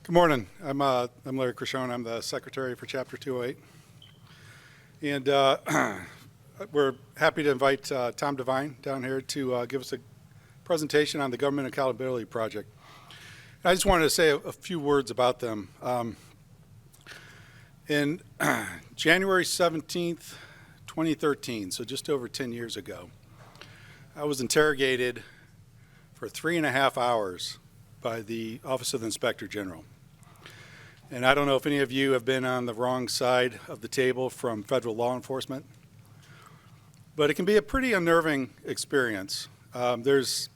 Good morning. I'm Larry Criscione. I'm the secretary for Chapter 208. And we're happy to invite Tom Devine down here to give us a presentation on the Government Accountability Project. I just wanted to say a few words about them. In January 17th, 2013, so just over 10 years ago, I was interrogated for 3.5 hours by the Office of the Inspector General. And I don't know if any of you have been on the wrong side of the table from federal law enforcement, but it can be a pretty unnerving experience. There's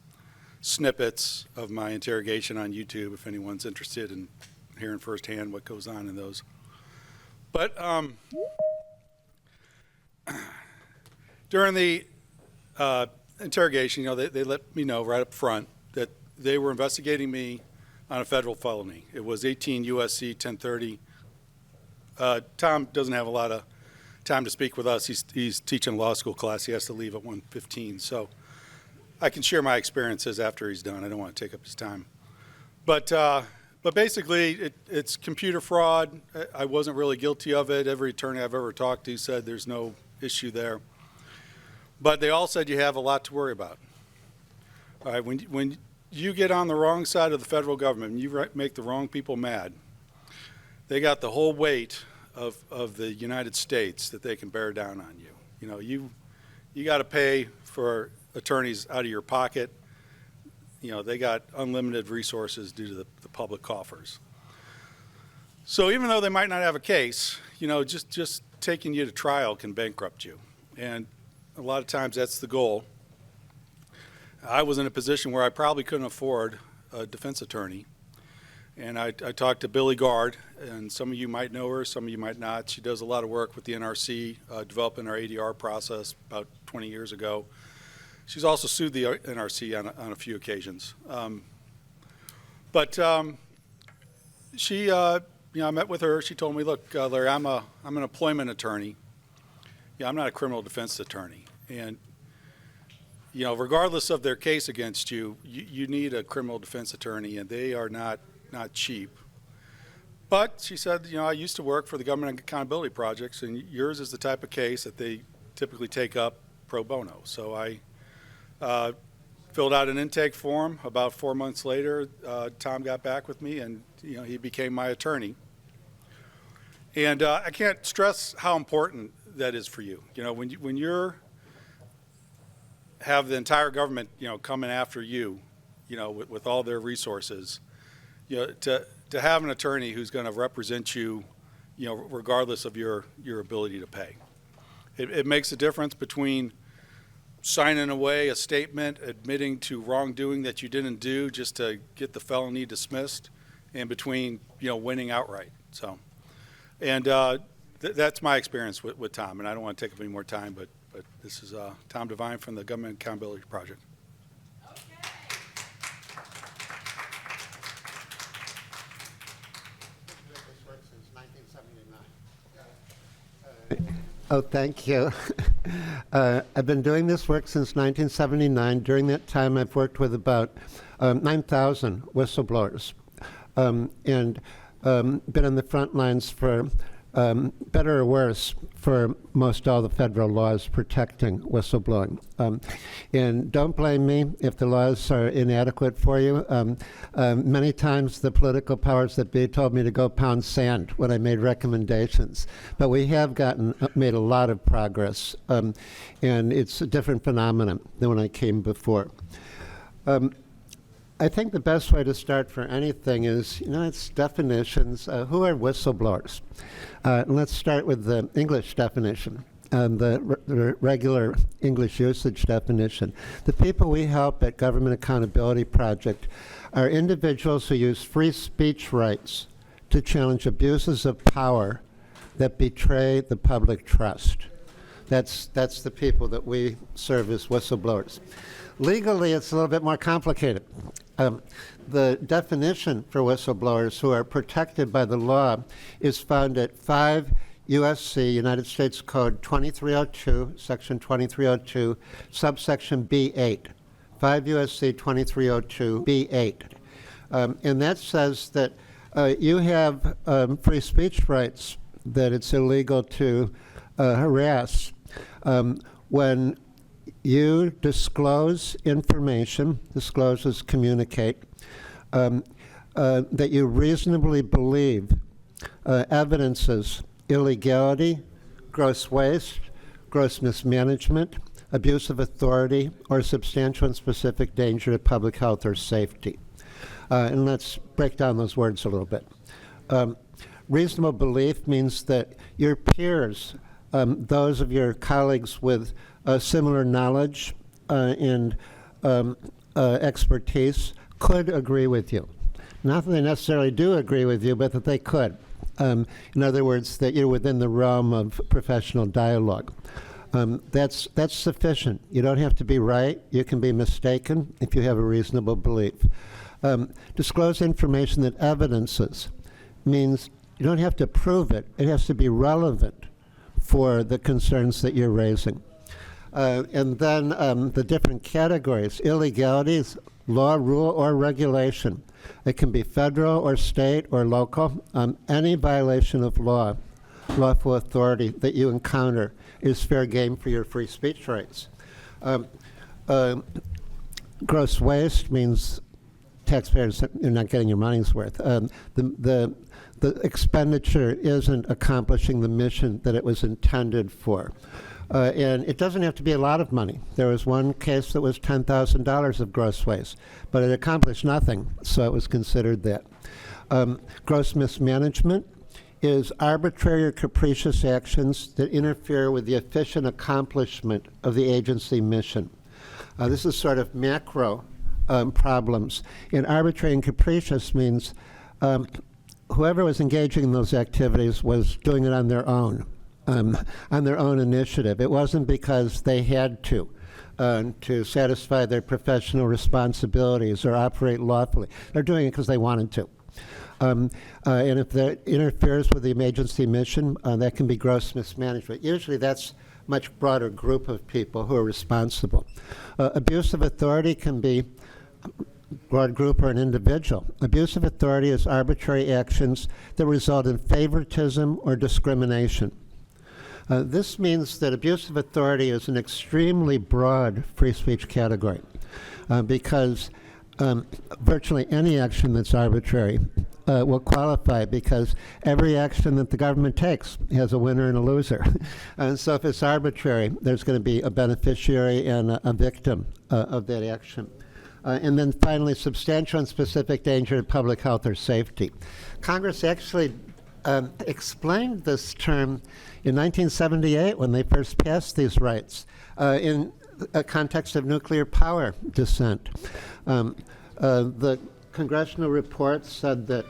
snippets of my interrogation on YouTube if anyone's interested in hearing firsthand what goes on in those. But during the interrogation, they let me know right up front that they were investigating me on a federal felony. It was 18 U.S.C. 1030. Tom doesn't have a lot of time to speak with us. He's teaching a law school class. He has to leave at 1:15. So I can share my experiences after he's done. I don't want to take up his time. But basically, it's computer fraud. I wasn't really guilty of it. Every attorney I've ever talked to said there's no issue there. But they all said you have a lot to worry about. All right, when you get on the wrong side of the federal government and you make the wrong people mad, they got the whole weight of the United States that they can bear down on you. You got to pay for attorneys out of your pocket. They got unlimited resources due to the public coffers. So even though they might not have a case, just taking you to trial can bankrupt you. And a lot of times that's the goal. I was in a position where I probably couldn't afford a defense attorney. And I talked to Billy Gard, and some of you might know her, some of you might not. She does a lot of work with the NRC, developing our ADR process about 20 years ago. She's also sued the NRC on a few occasions. She, I met with her. She told me, look, Larry, I'm an employment attorney. I'm not a criminal defense attorney. And regardless of their case against you, you need a criminal defense attorney, and they are not cheap. But she said, I used to work for the Government Accountability Projects, and yours is the type of case that they typically take up pro bono. So I filled out an intake form. About 4 months later, Tom got back with me, and he became my attorney. And I can't stress how important that is for you. When you're have the entire government, coming after you, with all their resources, to have an attorney who's going to represent you, regardless of your ability to pay. It makes a difference between signing away a statement admitting to wrongdoing that you didn't do just to get the felony dismissed, and between, winning outright. So, and that's my experience with Tom, and I don't want to take up any more time, but this is Tom Devine from the Government Accountability Project. Okay. This work since 1979. Thank you. I've been doing this work since 1979. During that time, I've worked with about 9,000 whistleblowers and been on the front lines for better or worse, for most all the federal laws protecting whistleblowing. And don't blame me if the laws are inadequate for you. Many times the political powers that be told me to go pound sand when I made recommendations. But we have made a lot of progress, and it's a different phenomenon than when I came before. I think the best way to start for anything is, it's definitions. Who are whistleblowers? Let's start with the English definition, the regular English usage definition. The people we help at Government Accountability Project are individuals who use free speech rights to challenge abuses of power that betray the public trust. That's the people that we serve as whistleblowers. Legally, it's a little bit more complicated. The definition for whistleblowers who are protected by the law is found at 5 U.S.C. United States Code 2302, Section 2302, subsection B8. 5 U.S.C. 2302, B8. And that says that You have free speech rights that it's illegal to harass. When you disclose information, disclose is communicate, that you reasonably believe evidences illegality, gross waste, gross mismanagement, abuse of authority, or substantial and specific danger to public health or safety. And let's break down those words a little bit. Reasonable belief means that your peers, those of your colleagues with similar knowledge and expertise, could agree with you. Not that they necessarily do agree with you, but that they could. In other words, that you're within the realm of professional dialogue. That's sufficient. You don't have to be right. You can be mistaken if you have a reasonable belief. Disclose information that evidences means you don't have to prove it. It has to be relevant for the concerns that you're raising. And then the different categories: illegalities, law, rule, or regulation. It can be federal or state or local. Any violation of law, lawful authority that you encounter is fair game for your free speech rights. Gross waste means taxpayers are not getting your money's worth. The expenditure isn't accomplishing the mission that it was intended for. And it doesn't have to be a lot of money. There was one case that was $10,000 of gross waste, but it accomplished nothing, so it was considered that. Gross mismanagement is arbitrary or capricious actions that interfere with the efficient accomplishment of the agency mission. This is sort of macro problems. And arbitrary and capricious means whoever was engaging in those activities was doing it on their own initiative. It wasn't because they had to satisfy their professional responsibilities or operate lawfully. They're doing it because they wanted to. And if that interferes with the agency mission, that can be gross mismanagement. Usually that's a much broader group of people who are responsible. Abuse of authority can be a broad group or an individual. Abuse of authority is arbitrary actions that result in favoritism or discrimination. This means that abuse of authority is an extremely broad free speech category because virtually any action that's arbitrary will qualify, because every action that the government takes has a winner and a loser. And so if it's arbitrary, there's going to be a beneficiary and a victim of that action. And then finally, substantial and specific danger to public health or safety. Congress actually explained this term in 1978 when they first passed these rights in a context of nuclear power dissent. The congressional report said that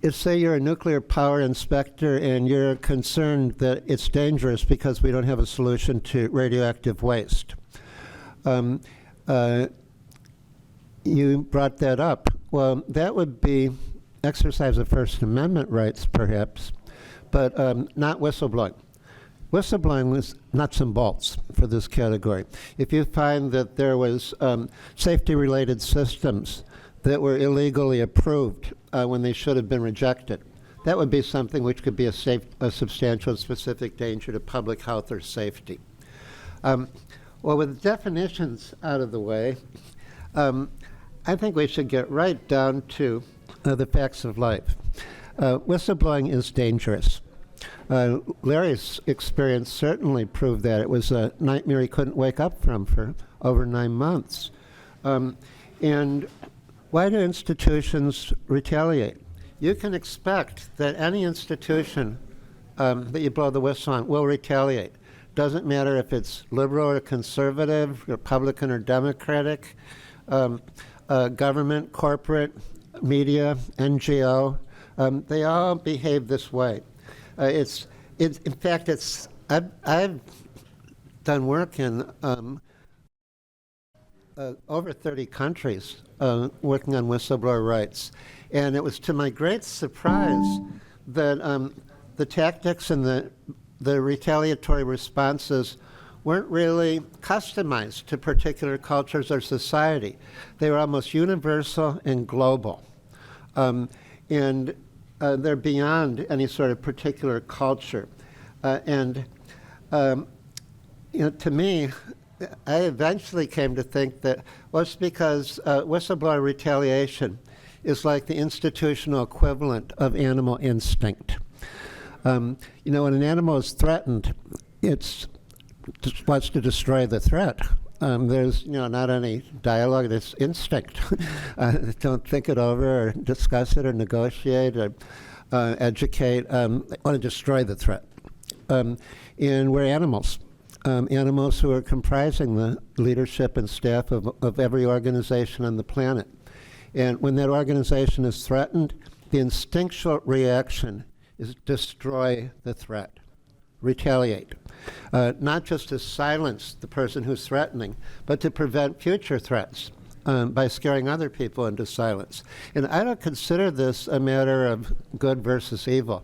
if, say, you're a nuclear power inspector and you're concerned that it's dangerous because we don't have a solution to radioactive waste, you brought that up. Well, that would be exercise of First Amendment rights, perhaps, but not whistleblowing. Whistleblowing was nuts and bolts for this category. If you find that there was safety-related systems that were illegally approved when they should have been rejected, that would be something which could be a substantial and specific danger to public health or safety. Well, with definitions out of the way, I think we should get right down to the facts of life. Whistleblowing is dangerous. Larry's experience certainly proved that. It was a nightmare he couldn't wake up from for over 9 months. And why do institutions retaliate? You can expect that any institution that you blow the whistle on will retaliate. Doesn't matter if it's liberal or conservative, Republican or Democratic, government, corporate, media, NGO, they all behave this way. In fact, I've done work in over 30 countries working on whistleblower rights, and it was to my great surprise that the tactics and the retaliatory responses weren't really customized to particular cultures or society. They were almost universal and global. And they're beyond any sort of particular culture. To me, I eventually came to think that, well, it's because whistleblower retaliation is like the institutional equivalent of animal instinct. When an animal is threatened, it just wants to destroy the threat. There's not any dialogue, it's instinct. Don't think it over or discuss it or negotiate or educate. They want to destroy the threat. And we're animals. Animals who are comprising the leadership and staff of every organization on the planet. And when that organization is threatened, the instinctual reaction is destroy the threat, retaliate. Not just to silence the person who's threatening, but to prevent future threats by scaring other people into silence. And I don't consider this a matter of good versus evil.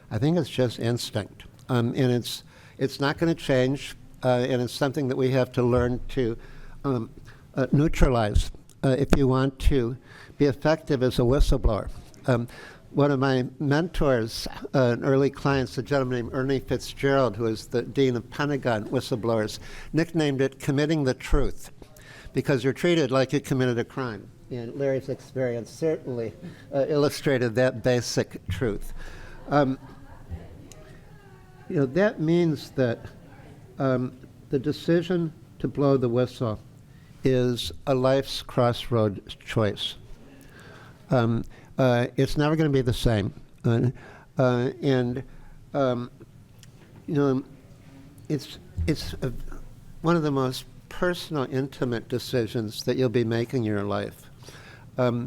I think it's just instinct. And it's not going to change, and it's something that we have to learn to neutralize if you want to be effective as a whistleblower. One of my mentors, early clients, a gentleman named Ernie Fitzgerald, who is the dean of Pentagon whistleblowers, nicknamed it committing the truth, because you're treated like you committed a crime. And Larry's experience certainly illustrated that basic truth. That means that the decision to blow the whistle is a life's crossroad choice. It's never going to be the same. It's one of the most personal, intimate decisions that you'll be making in your life. Because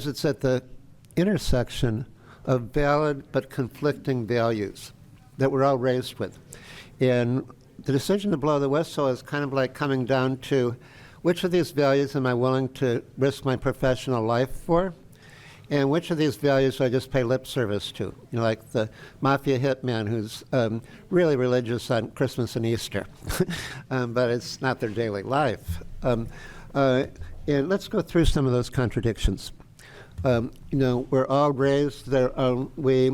it's at the intersection of valid but conflicting values that we're all raised with. And the decision to blow the whistle is kind of like coming down to which of these values am I willing to risk my professional life for? And which of these values do I just pay lip service to? Like the mafia hitman who's really religious on Christmas and Easter, but it's not their daily life. And let's go through some of those contradictions. We're all raised there. We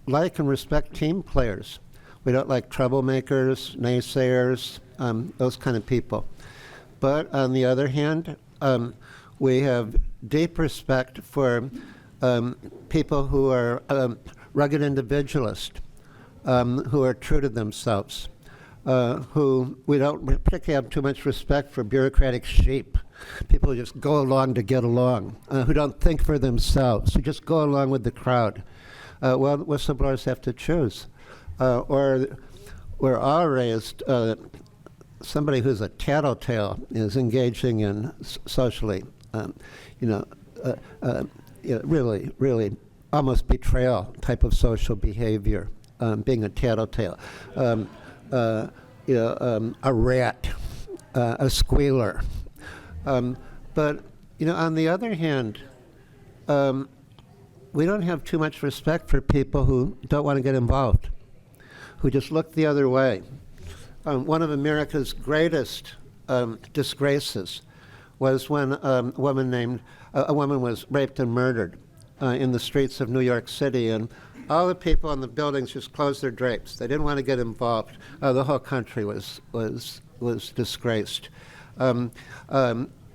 like and respect team players. We don't like troublemakers, naysayers, those kind of people. But on the other hand, we have deep respect for people who are rugged individualists, who are true to themselves, who we don't particularly have too much respect for bureaucratic sheep, people who just go along to get along, who don't think for themselves, who just go along with the crowd. Well, whistleblowers have to choose. Or we're all raised, somebody who's a tattletale is engaging in socially, really, really almost betrayal type of social behavior, being a tattletale, a rat, a squealer. But on the other hand, we don't have too much respect for people who don't want to get involved, who just look the other way. One of America's greatest disgraces was when a woman was raped and murdered in the streets of New York City, and all the people in the buildings just closed their drapes. They didn't want to get involved. The whole country was disgraced.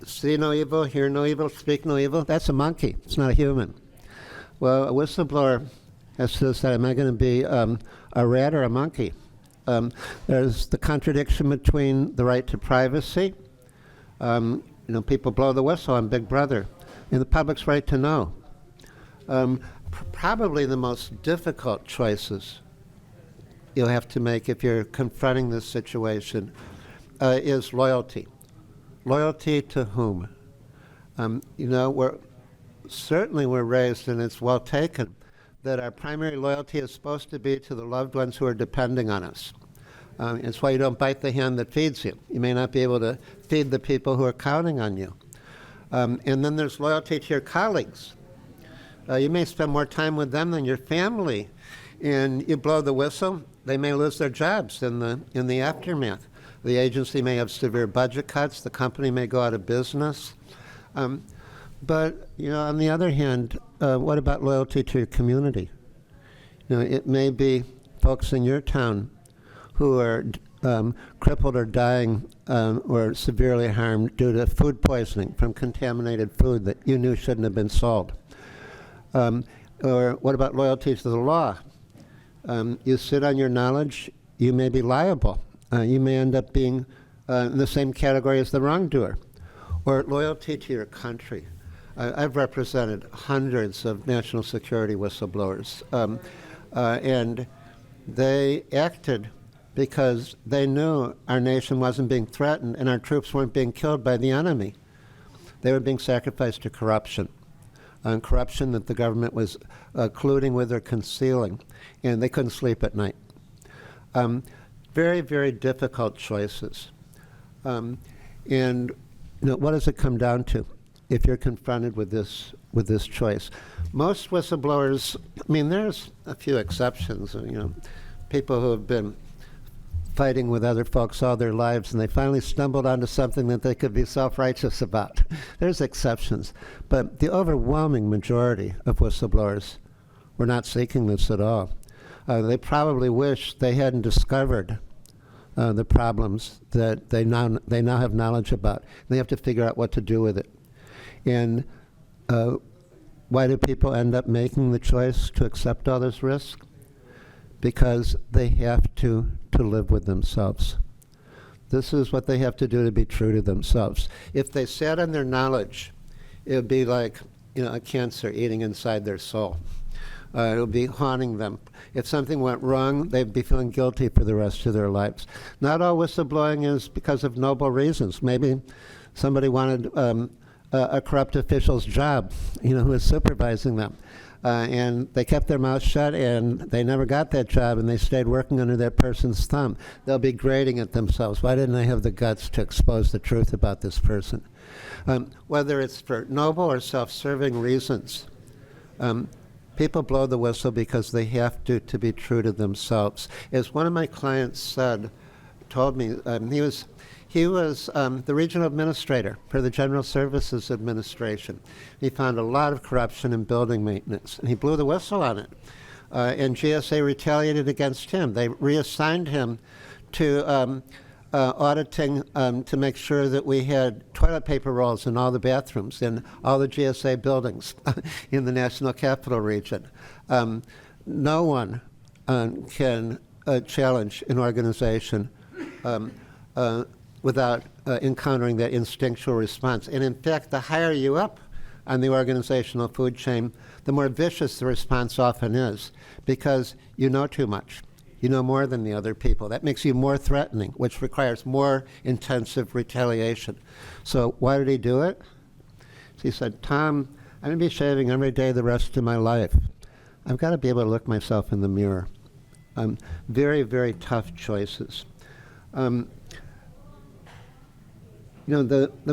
See no evil, hear no evil, speak no evil. That's a monkey. It's not a human. Well, a whistleblower has to decide, am I going to be a rat or a monkey? There's the contradiction between the right to privacy. People blow the whistle on Big Brother, and the public's right to know. Probably the most difficult choices you'll have to make if you're confronting this situation is loyalty. Loyalty to whom? We're raised, and it's well taken, that our primary loyalty is supposed to be to the loved ones who are depending on us. It's why you don't bite the hand that feeds you. You may not be able to feed the people who are counting on you. And then there's loyalty to your colleagues. You may spend more time with them than your family, and you blow the whistle, they may lose their jobs in the aftermath. The agency may have severe budget cuts. The company may go out of business. But on the other hand, what about loyalty to your community? It may be folks in your town who are crippled or dying or severely harmed due to food poisoning from contaminated food that you knew shouldn't have been sold. Or what about loyalty to the law? You sit on your knowledge, you may be liable. You may end up being in the same category as the wrongdoer. Or loyalty to your country. I've represented hundreds of national security whistleblowers, and they acted because they knew our nation wasn't being threatened and our troops weren't being killed by the enemy. They were being sacrificed to corruption. Corruption that the government was colluding with or concealing, and they couldn't sleep at night. Very, very difficult choices. And what does it come down to if you're confronted with this choice? Most whistleblowers, there's a few exceptions, people who have been fighting with other folks all their lives, and they finally stumbled onto something that they could be self-righteous about. There's exceptions. But the overwhelming majority of whistleblowers were not seeking this at all. They probably wish they hadn't discovered the problems that they now have knowledge about. They have to figure out what to do with it. And why do people end up making the choice to accept all this risk? Because they have to live with themselves. This is what they have to do to be true to themselves. If they sat on their knowledge, it would be like a cancer eating inside their soul. It would be haunting them. If something went wrong, they'd be feeling guilty for the rest of their lives. Not all whistleblowing is because of noble reasons. Maybe somebody wanted a corrupt official's job, who is supervising them. And they kept their mouth shut, and they never got that job, and they stayed working under that person's thumb. They'll be grating at themselves. Why didn't I have the guts to expose the truth about this person? Whether it's for noble or self-serving reasons, people blow the whistle because they have to be true to themselves. As one of my clients told me, he was the regional administrator for the General Services Administration. He found a lot of corruption in building maintenance, and he blew the whistle on it. And GSA retaliated against him. They reassigned him to auditing to make sure that we had toilet paper rolls in all the bathrooms in all the GSA buildings in the National Capital Region. No one can challenge an organization without encountering that instinctual response. And in fact, the higher you up on the organizational food chain, the more vicious the response often is, because you know too much. You know more than the other people. That makes you more threatening, which requires more intensive retaliation. So why did he do it? So he said, Tom, I'm going to be shaving every day the rest of my life. I've got to be able to look myself in the mirror. Very, very tough choices. The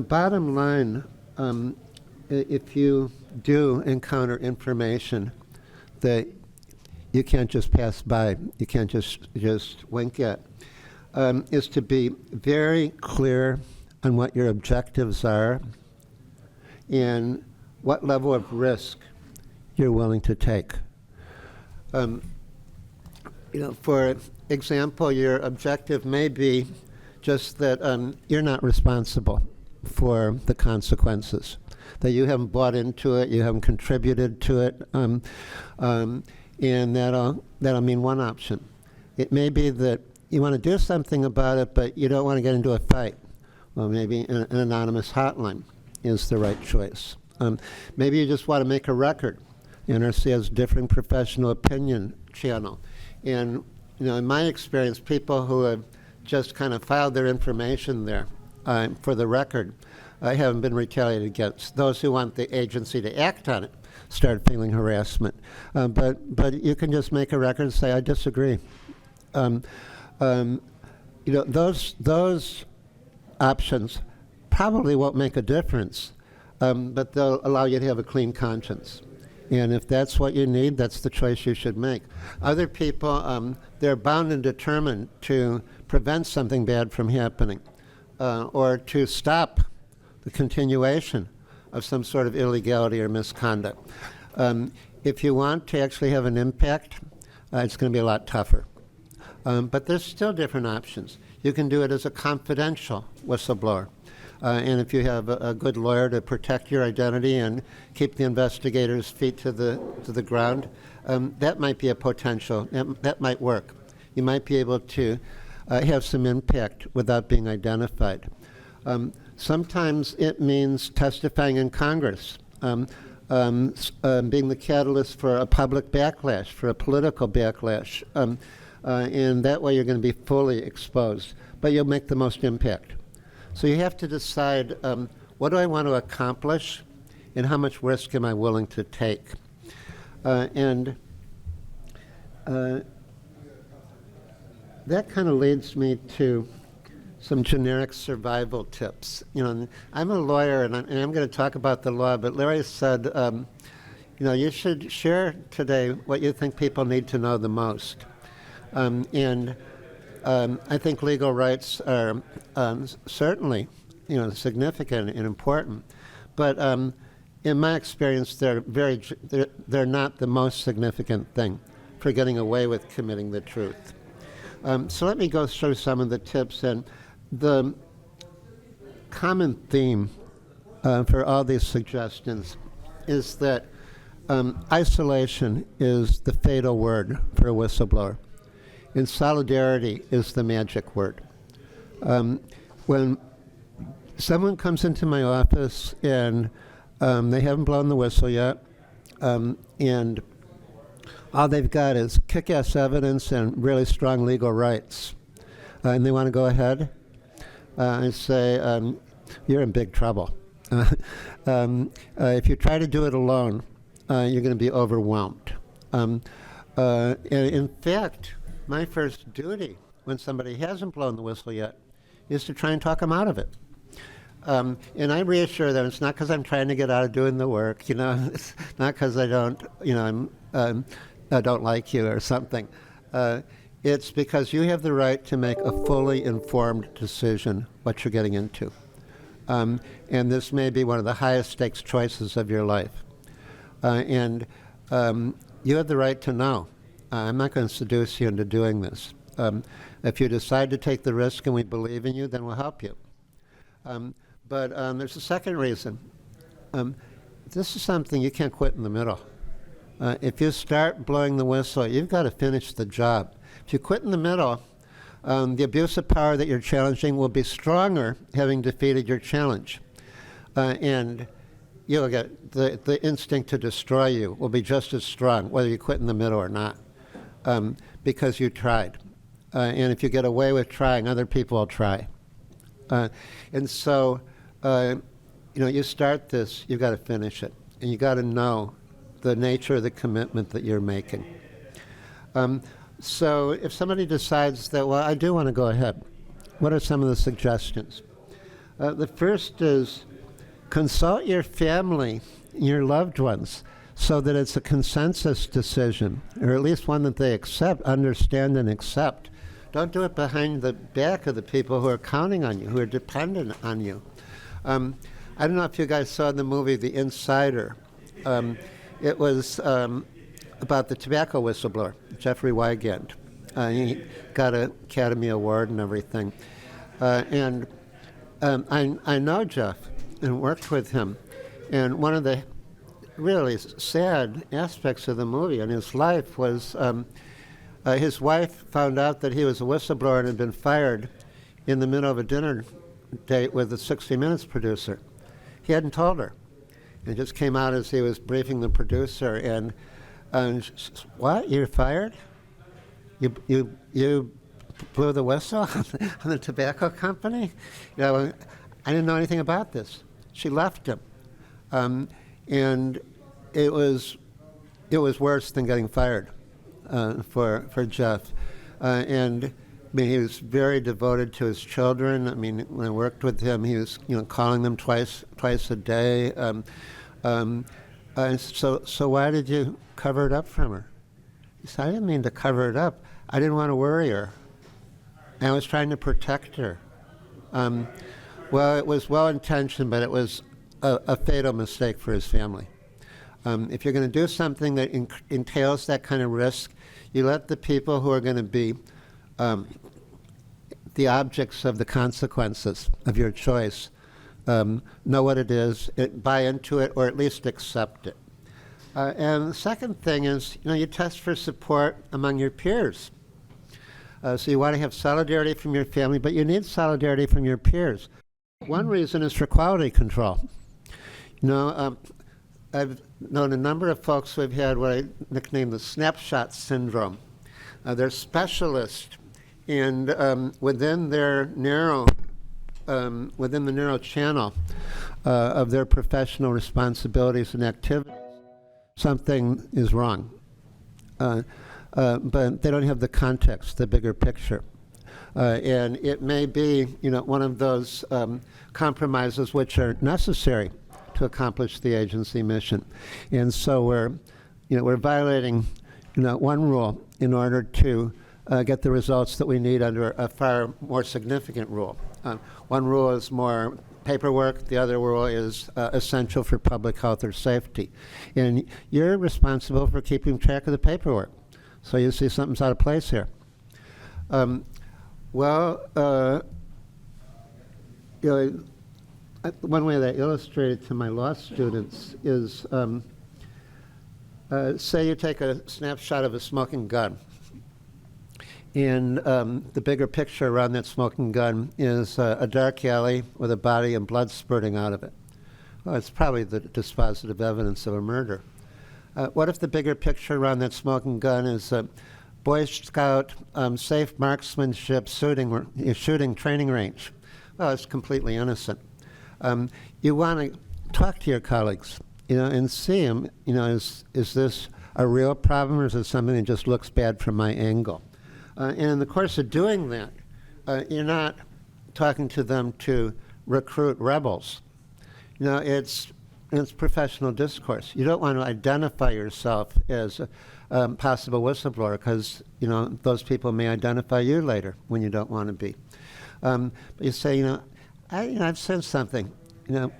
bottom line, if you do encounter information that you can't just pass by, you can't just wink at, is to be very clear on what your objectives are and what level of risk you're willing to take. For example, your objective may be just that you're not responsible for the consequences, that you haven't bought into it, you haven't contributed to it, and that'll mean one option. It may be that you want to do something about it, but you don't want to get into a fight. Well, maybe an anonymous hotline is the right choice. Maybe you just want to make a record. NRC has different professional opinion channel. And in my experience, people who have just kind of filed their information there for the record haven't been retaliated against. Those who want the agency to act on it start feeling harassment. But you can just make a record and say, I disagree. Those options probably won't make a difference, but they'll allow you to have a clean conscience. And if that's what you need, that's the choice you should make. Other people, they're bound and determined to prevent something bad from happening or to stop the continuation of some sort of illegality or misconduct. If you want to actually have an impact, it's going to be a lot tougher. But there's still different options. You can do it as a confidential whistleblower. And if you have a good lawyer to protect your identity and keep the investigators' feet to the ground, that might be a potential. That might work. You might be able to have some impact without being identified. Sometimes it means testifying in Congress, being the catalyst for a public backlash, for a political backlash. And that way you're going to be fully exposed, but you'll make the most impact. So you have to decide, what do I want to accomplish and how much risk am I willing to take? And that kind of leads me to some generic survival tips. You know, I'm a lawyer and I'm going to talk about the law, but Larry said, you know, you should share today what you think people need to know the most. I think legal rights are certainly, you know, significant and important, but in my experience, they're not the most significant thing for getting away with committing the truth. So let me go through some of the tips. And the common theme for all these suggestions is that isolation is the fatal word for a whistleblower. And solidarity is the magic word. When someone comes into my office and they haven't blown the whistle yet, and all they've got is kick-ass evidence and really strong legal rights, and they want to go ahead, I say, you're in big trouble. If you try to do it alone, you're going to be overwhelmed. And in fact, my first duty when somebody hasn't blown the whistle yet is to try and talk them out of it. And I reassure them it's not because I'm trying to get out of doing the work, you know, it's not because I don't, you know, I don't like you or something. It's because you have the right to make a fully informed decision what you're getting into. And this may be one of the highest stakes choices of your life. And you have the right to know. I'm not going to seduce you into doing this. If you decide to take the risk and we believe in you, then we'll help you. But there's a second reason. This is something you can't quit in the middle. If you start blowing the whistle, you've got to finish the job. If you quit in the middle, the abuse of power that you're challenging will be stronger having defeated your challenge. And you'll get the instinct to destroy you will be just as strong, whether you quit in the middle or not. Because you tried. And if you get away with trying, other people will try. And so, you know, you start this, you've got to finish it. And you've got to know the nature of the commitment that you're making. So if somebody decides that, well, I do want to go ahead, what are some of the suggestions? The first is consult your family, your loved ones, so that it's a consensus decision, or at least one that they accept, understand, and accept. Don't do it behind the back of the people who are counting on you, who are dependent on you. I don't know if you guys saw the movie The Insider. It was about the tobacco whistleblower, Jeffrey Wigand. He got an Academy Award and everything. And I know Jeff and worked with him. And one of the really sad aspects of the movie and his life was his wife found out that he was a whistleblower and had been fired in the middle of a dinner date with the 60 Minutes producer. He hadn't told her. It just came out as he was briefing the producer, and what? You're fired? You blew the whistle on the tobacco company? You know, I didn't know anything about this. She left him. And it was worse than getting fired for Jeff. And I mean, he was very devoted to his children. I mean, when I worked with him, he was, you know, calling them twice a day. So why did you cover it up from her? He said, I didn't mean to cover it up. I didn't want to worry her. I was trying to protect her. Well, it was well-intentioned, but it was a fatal mistake for his family. If you're going to do something that entails that kind of risk, you let the people who are going to be the objects of the consequences of your choice know what it is, buy into it, or at least accept it. And the second thing is, you test for support among your peers. So you want to have solidarity from your family, but you need solidarity from your peers. One reason is for quality control. I've known a number of folks who have had what I nickname the snapshot syndrome. They're specialists in within their narrow channel of their professional responsibilities and activities. Something is wrong, but they don't have the context, the bigger picture. And it may be, one of those compromises which are necessary to accomplish the agency mission. And so we're violating, one rule in order to get the results that we need under a far more significant rule. One rule is more paperwork. The other rule is essential for public health or safety. And you're responsible for keeping track of the paperwork. So you see something's out of place here. One way that I illustrated to my law students is, say you take a snapshot of a smoking gun. And the bigger picture around that smoking gun is a dark alley with a body and blood spurting out of it. Well, it's probably the dispositive evidence of a murder. What if the bigger picture around that smoking gun is a Boy Scout safe marksmanship shooting training range? Well, it's completely innocent. You want to talk to your colleagues, and see them. Is this a real problem, or is it something that just looks bad from my angle? And in the course of doing that, you're not talking to them to recruit rebels. It's professional discourse. You don't want to identify yourself as a possible whistleblower because, those people may identify you later when you don't want to be. But you say, I've said something, it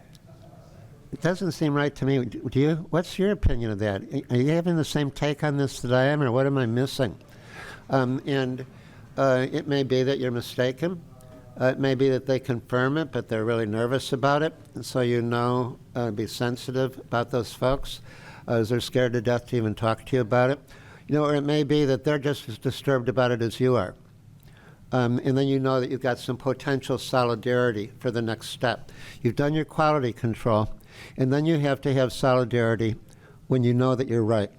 doesn't seem right to me. Do you? What's your opinion of that? Are you having the same take on this that I am, or what am I missing? And it may be that you're mistaken. It may be that they confirm it, but they're really nervous about it. And so be sensitive about those folks, as they're scared to death to even talk to you about it. Or it may be that they're just as disturbed about it as you are. And then you know that you've got some potential solidarity for the next step. You've done your quality control, and then you have to have solidarity when you know that you're right.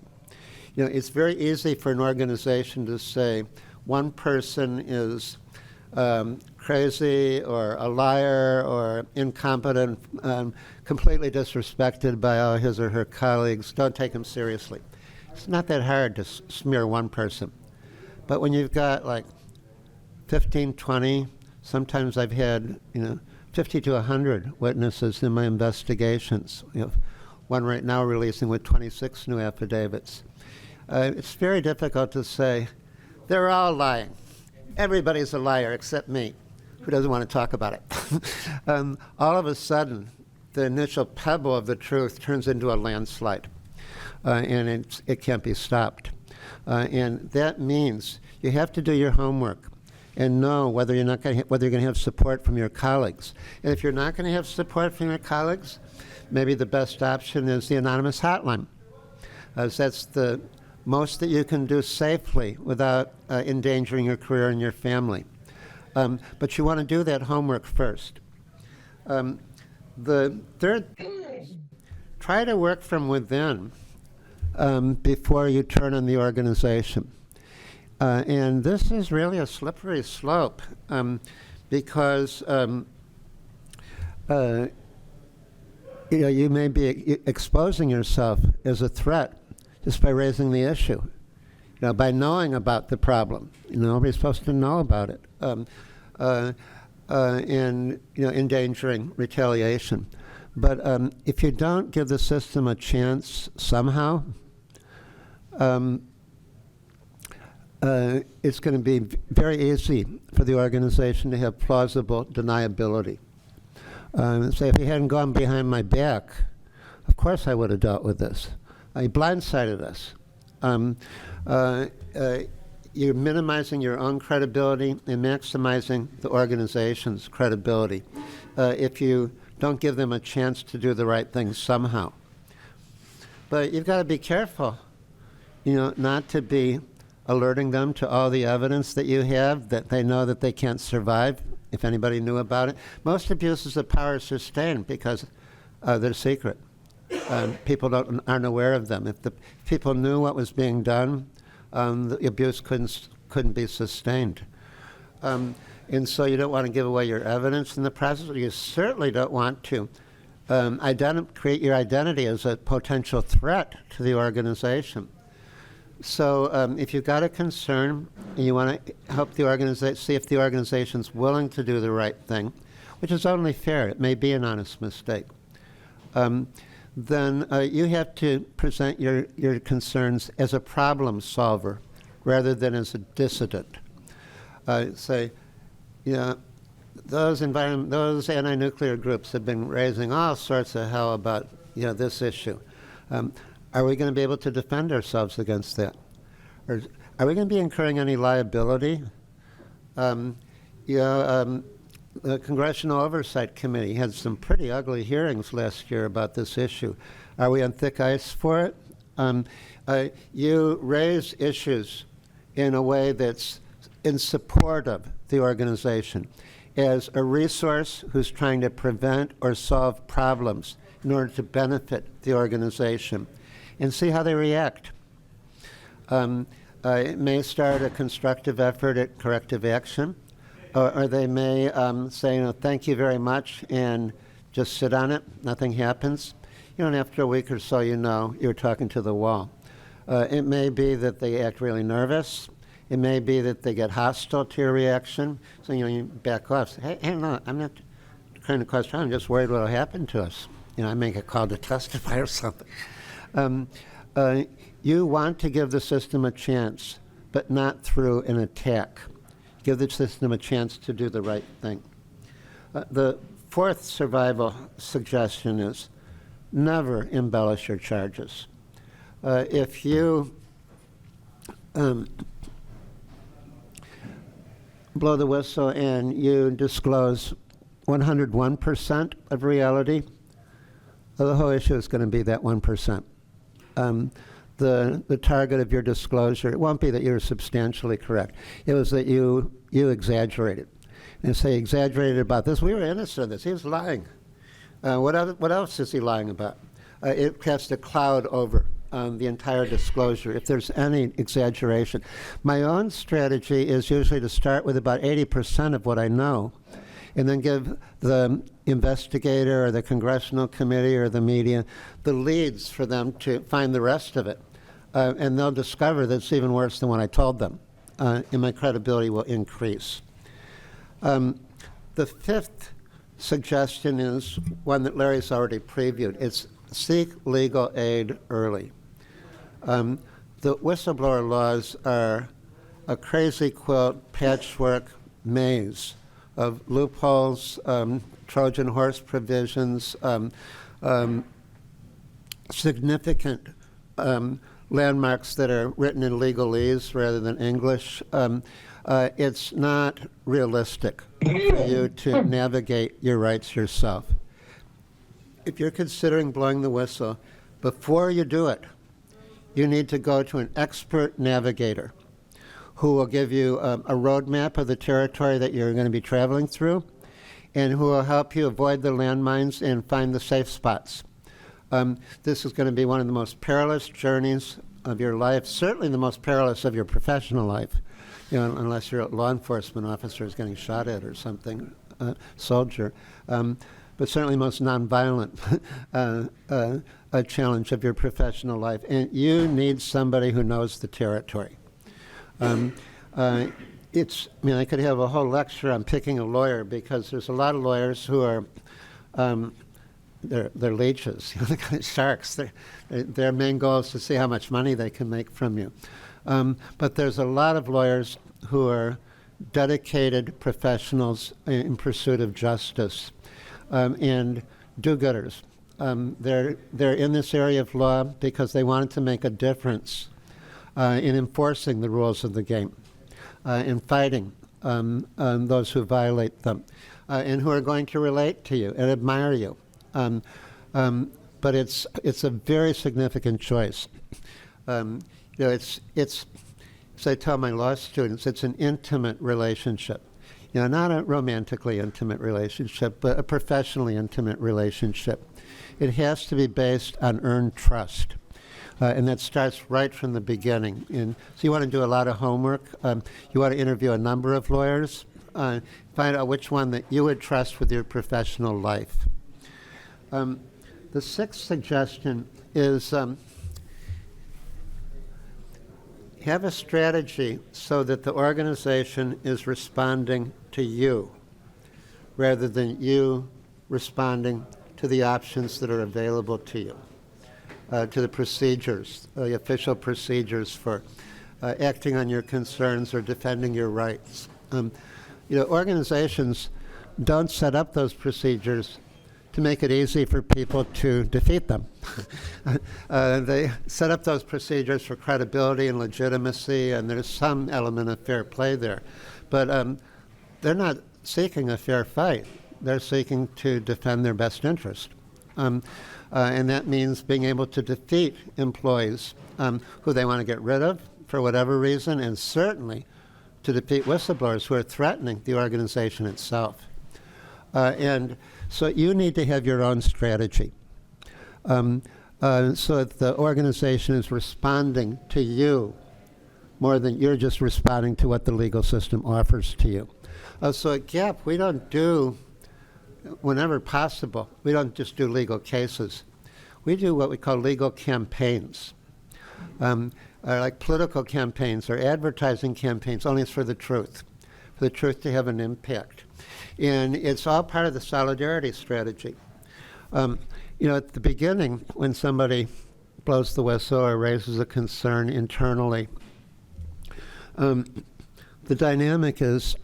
It's very easy for an organization to say one person is crazy or a liar or incompetent, completely disrespected by all his or her colleagues. Don't take him seriously. It's not that hard to smear one person. But when you've got like 15, 20, sometimes I've had 50 to 100 witnesses in my investigations. We have one right now releasing with 26 new affidavits. It's very difficult to say, they're all lying. Everybody's a liar except me, who doesn't want to talk about it. All of a sudden, the initial pebble of the truth turns into a landslide, and it can't be stopped. And that means you have to do your homework and know whether you're going to have support from your colleagues. And if you're not going to have support from your colleagues, maybe the best option is the anonymous hotline. That's the most that you can do safely without endangering your career and your family. But you want to do that homework first. The third thing is try to work from within before you turn on the organization. And this is really a slippery slope because you may be exposing yourself as a threat just by raising the issue, by knowing about the problem. Nobody's supposed to know about it, and endangering retaliation. But if you don't give the system a chance somehow, it's going to be very easy for the organization to have plausible deniability. Say, if he hadn't gone behind my back, of course I would have dealt with this. He blindsided us. You're minimizing your own credibility and maximizing the organization's credibility if you don't give them a chance to do the right thing somehow. But you've got to be careful, not to be alerting them to all the evidence that you have that they know that they can't survive if anybody knew about it. Most abuses of power are sustained because they're secret. People aren't aware of them. If the people knew what was being done, the abuse couldn't be sustained. And so you don't want to give away your evidence in the process. You certainly don't want to create your identity as a potential threat to the organization. So if you've got a concern and you want to help the organization, see if the organization's willing to do the right thing, which is only fair, it may be an honest mistake, then you have to present your concerns as a problem solver rather than as a dissident. Say, those anti-nuclear groups have been raising all sorts of hell about this issue. Are we going to be able to defend ourselves against that? Or are we going to be incurring any liability? The Congressional Oversight Committee had some pretty ugly hearings last year about this issue. Are we on thick ice for it? You raise issues in a way that's in support of the organization as a resource who's trying to prevent or solve problems in order to benefit the organization, and see how they react. It may start a constructive effort at corrective action, or they may say, thank you very much, and just sit on it. Nothing happens. And after a week or so, you're talking to the wall. It may be that they act really nervous. It may be that they get hostile to your reaction. So, you back off. Say, hey, no, I'm not trying to cause trouble. I'm just worried what will happen to us. I may get called to testify or something. You want to give the system a chance, but not through an attack. Give the system a chance to do the right thing. The fourth survival suggestion is never embellish your charges. If you blow the whistle and you disclose 101% of reality, the whole issue is going to be that 1%. The target of your disclosure, it won't be that you're substantially correct. It was that you exaggerated. And say exaggerated about this. We were innocent of this. He was lying. What else is he lying about? It casts a cloud over the entire disclosure if there's any exaggeration. My own strategy is usually to start with about 80% of what I know, and then give the investigator or the congressional committee or the media the leads for them to find the rest of it. And they'll discover that it's even worse than what I told them, and my credibility will increase. The fifth suggestion is one that Larry's already previewed. It's seek legal aid early. The whistleblower laws are a crazy quilt patchwork maze of loopholes, Trojan horse provisions, significant landmarks that are written in legalese rather than English. It's not realistic for you to navigate your rights yourself. If you're considering blowing the whistle, before you do it, you need to go to an expert navigator who will give you a roadmap of the territory that you're going to be traveling through, and who will help you avoid the landmines and find the safe spots. This is going to be one of the most perilous journeys of your life, certainly the most perilous of your professional life, unless you're a law enforcement officer who's getting shot at or something, soldier, but certainly most nonviolent a challenge of your professional life. And you need somebody who knows the territory. I could have a whole lecture on picking a lawyer, because there's a lot of lawyers who are they're leeches, they're kind of sharks. Their main goal is to see how much money they can make from you. But there's a lot of lawyers who are dedicated professionals in pursuit of justice, and do-gooders. They're in this area of law because they wanted to make a difference in enforcing the rules of the game, in fighting those who violate them, and who are going to relate to you and admire you. But it's a very significant choice. It's as I tell my law students, it's an intimate relationship. Not a romantically intimate relationship, but a professionally intimate relationship. It has to be based on earned trust. And that starts right from the beginning. And so you want to do a lot of homework. You want to interview a number of lawyers, find out which one that you would trust with your professional life. The sixth suggestion is have a strategy so that the organization is responding to you rather than you responding to the options that are available to you, to the procedures, the official procedures for acting on your concerns or defending your rights. Organizations don't set up those procedures to make it easy for people to defeat them. They set up those procedures for credibility and legitimacy, and there's some element of fair play there. But they're not seeking a fair fight. They're seeking to defend their best interest. And that means being able to defeat employees who they want to get rid of for whatever reason, and certainly to defeat whistleblowers who are threatening the organization itself. And so you need to have your own strategy so that the organization is responding to you more than you're just responding to what the legal system offers to you. So at GAP, we don't do, whenever possible, we don't just do legal cases. We do what we call legal campaigns, like political campaigns or advertising campaigns, only it's for the truth to have an impact. And it's all part of the solidarity strategy. At the beginning, when somebody blows the whistle or raises a concern internally, the dynamic is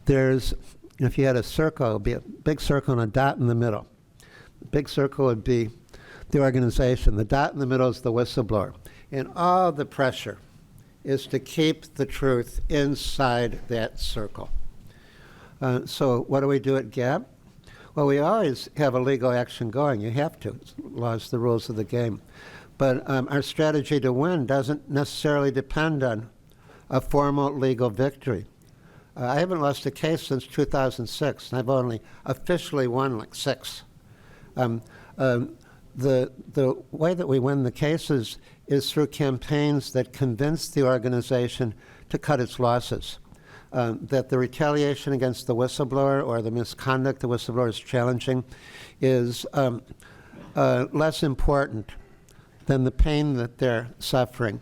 if you had a circle, it would be a big circle and a dot in the middle. The big circle would be the organization. The dot in the middle is the whistleblower. And all the pressure is to keep the truth inside that circle. So what do we do at GAP? Well, we always have a legal action going. You have to. Laws, the rules of the game. But our strategy to win doesn't necessarily depend on a formal legal victory. I haven't lost a case since 2006, and I've only officially won like 6. The way that we win the cases is through campaigns that convince the organization to cut its losses. That the retaliation against the whistleblower or the misconduct the whistleblower is challenging is less important than the pain that they're suffering,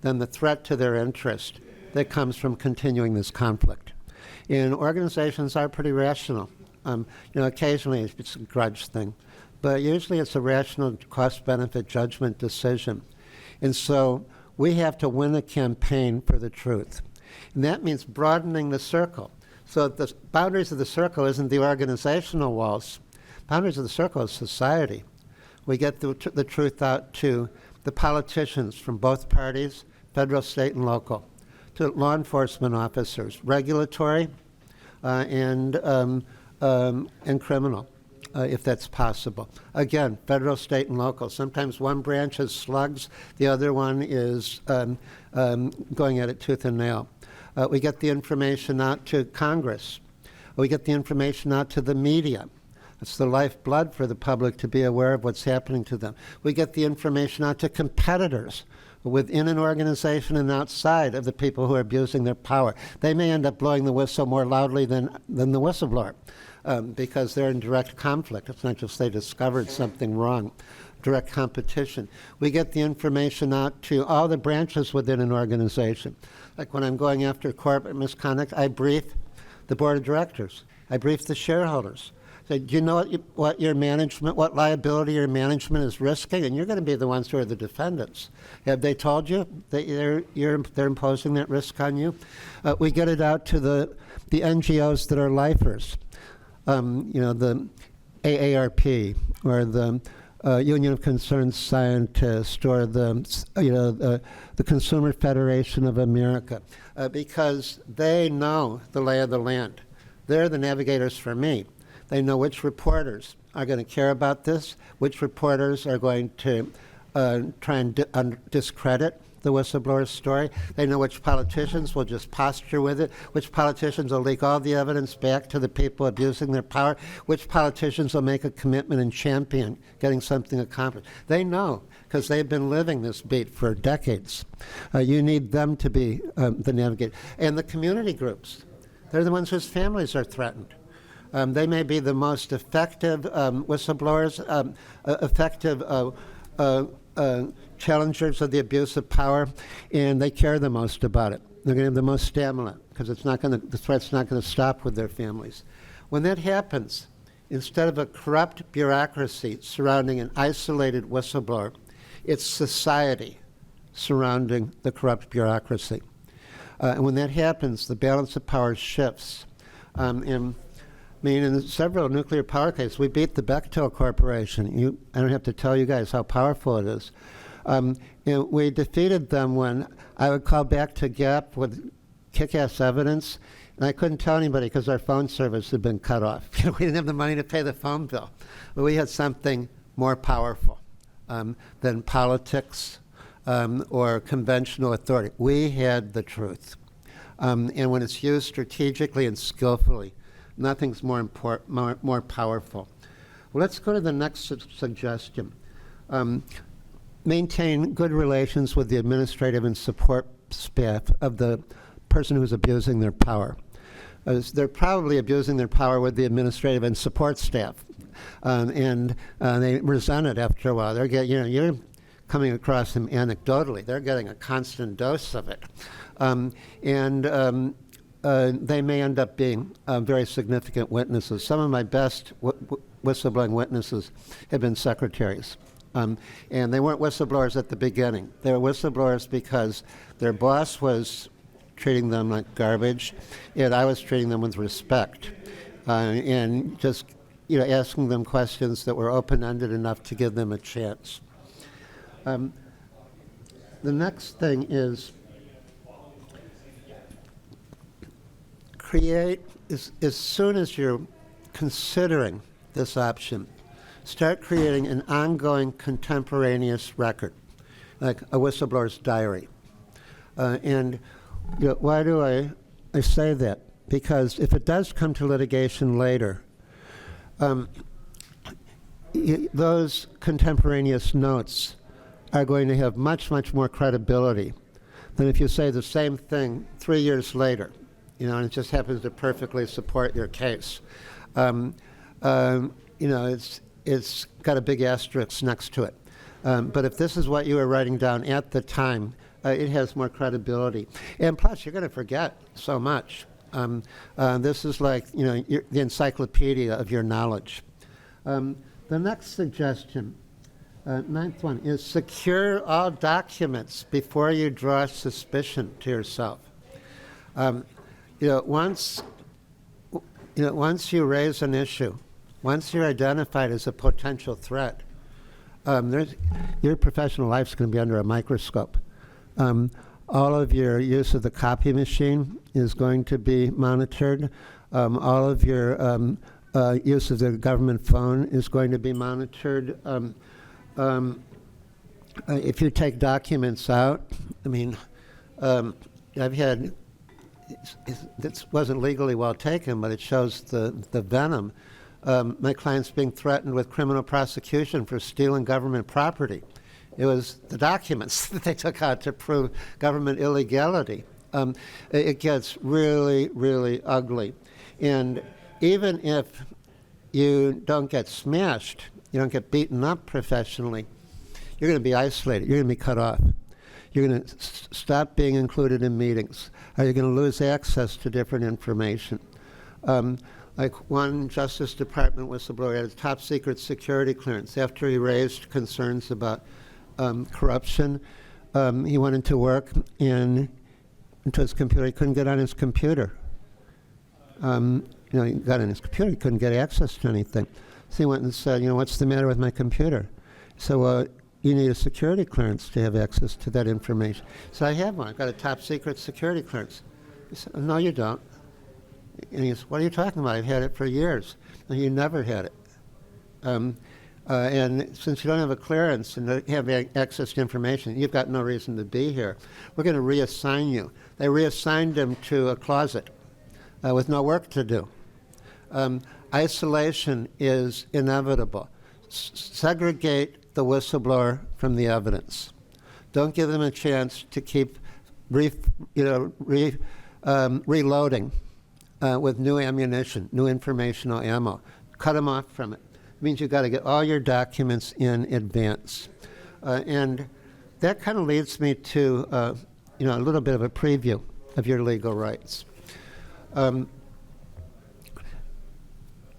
than the threat to their interest that comes from continuing this conflict. And organizations are pretty rational. Occasionally it's a grudge thing, but usually it's a rational cost-benefit judgment decision. And so we have to win a campaign for the truth. And that means broadening the circle. So the boundaries of the circle isn't the organizational walls. Boundaries of the circle is society. We get the truth out to the politicians from both parties, federal, state, and local, to law enforcement officers, regulatory and criminal, if that's possible. Again, federal, state, and local. Sometimes one branch is slugs, the other one is going at it tooth and nail. We get the information out to Congress. We get the information out to the media. It's the lifeblood for the public to be aware of what's happening to them. We get the information out to competitors within an organization and outside of the people who are abusing their power. They may end up blowing the whistle more loudly than the whistleblower because they're in direct conflict. It's not just they discovered something wrong. Direct competition. We get the information out to all the branches within an organization. Like when I'm going after corporate misconduct, I brief the board of directors. I brief the shareholders. Say, do you know what your management, what liability your management is risking? And you're going to be the ones who are the defendants. Have they told you that they're imposing that risk on you? We get it out to the NGOs that are lifers. The AARP or the Union of Concerned Scientists or the Consumer Federation of America, because they know the lay of the land. They're the navigators for me. They know which reporters are going to care about this, which reporters are going to try and discredit the whistleblower story. They know which politicians will just posture with it, which politicians will leak all the evidence back to the people abusing their power, which politicians will make a commitment and champion getting something accomplished. They know, because they've been living this beat for decades. You need them to be the navigator. And the community groups, they're the ones whose families are threatened. They may be the most effective whistleblowers, effective challengers of the abuse of power, and they care the most about it. They're going to have the most stamina because the threat's not going to stop with their families. When that happens, instead of a corrupt bureaucracy surrounding an isolated whistleblower, it's society surrounding the corrupt bureaucracy. And when that happens, the balance of power shifts. In several nuclear power cases, we beat the Bechtel Corporation. I don't have to tell you guys how powerful it is. We defeated them when I would call back to GAP with kick-ass evidence, and I couldn't tell anybody because our phone service had been cut off. We didn't have the money to pay the phone bill. But we had something more powerful than politics or conventional authority. We had the truth. And when it's used strategically and skillfully, nothing's more powerful. Well, let's go to the next suggestion. Maintain good relations with the administrative and support staff of the person who's abusing their power. They're probably abusing their power with the administrative and support staff, and they resent it after a while. They're getting, you're coming across them anecdotally. They're getting a constant dose of it, they may end up being very significant witnesses. Some of my best whistleblowing witnesses have been secretaries. And they weren't whistleblowers at the beginning. They were whistleblowers because their boss was treating them like garbage, and I was treating them with respect, and just asking them questions that were open-ended enough to give them a chance. The next thing is create, as soon as you're considering this option, start creating an ongoing contemporaneous record, like a whistleblower's diary. Why do I say that? Because if it does come to litigation later, those contemporaneous notes are going to have much, much more credibility than if you say the same thing 3 years later, and it just happens to perfectly support your case. It's got a big asterisk next to it. But if this is what you were writing down at the time, it has more credibility. And plus, you're going to forget so much. This is like, the encyclopedia of your knowledge. The next suggestion, ninth one, is secure all documents before you draw suspicion to yourself. Once you raise an issue, once you're identified as a potential threat, your professional life's going to be under a microscope. All of your use of the copy machine is going to be monitored. All of your use of the government phone is going to be monitored. If you take documents out, I've had, this wasn't legally well taken, but it shows the venom. My client's being threatened with criminal prosecution for stealing government property. It was the documents that they took out to prove government illegality. It gets really, really ugly. And even if you don't get smashed, you don't get beaten up professionally, you're going to be isolated. You're going to be cut off. You're going to stop being included in meetings. You're going to lose access to different information. Like one Justice Department whistleblower had a top secret security clearance. After he raised concerns about corruption, he went into work and into his computer. He couldn't get on his computer. He got on his computer. He couldn't get access to anything. So he went and said, what's the matter with my computer? So, well, you need a security clearance to have access to that information. So I have one. I've got a top secret security clearance. He said, no, you don't. And he said, what are you talking about? I've had it for years. No, you never had it. And since you don't have a clearance and don't have access to information, you've got no reason to be here. We're going to reassign you. They reassigned him to a closet with no work to do. Isolation is inevitable. Segregate the whistleblower from the evidence. Don't give them a chance to keep reloading with new ammunition, new informational ammo. Cut them off from it. It means you've got to get all your documents in advance. And that kind of leads me to a little bit of a preview of your legal rights.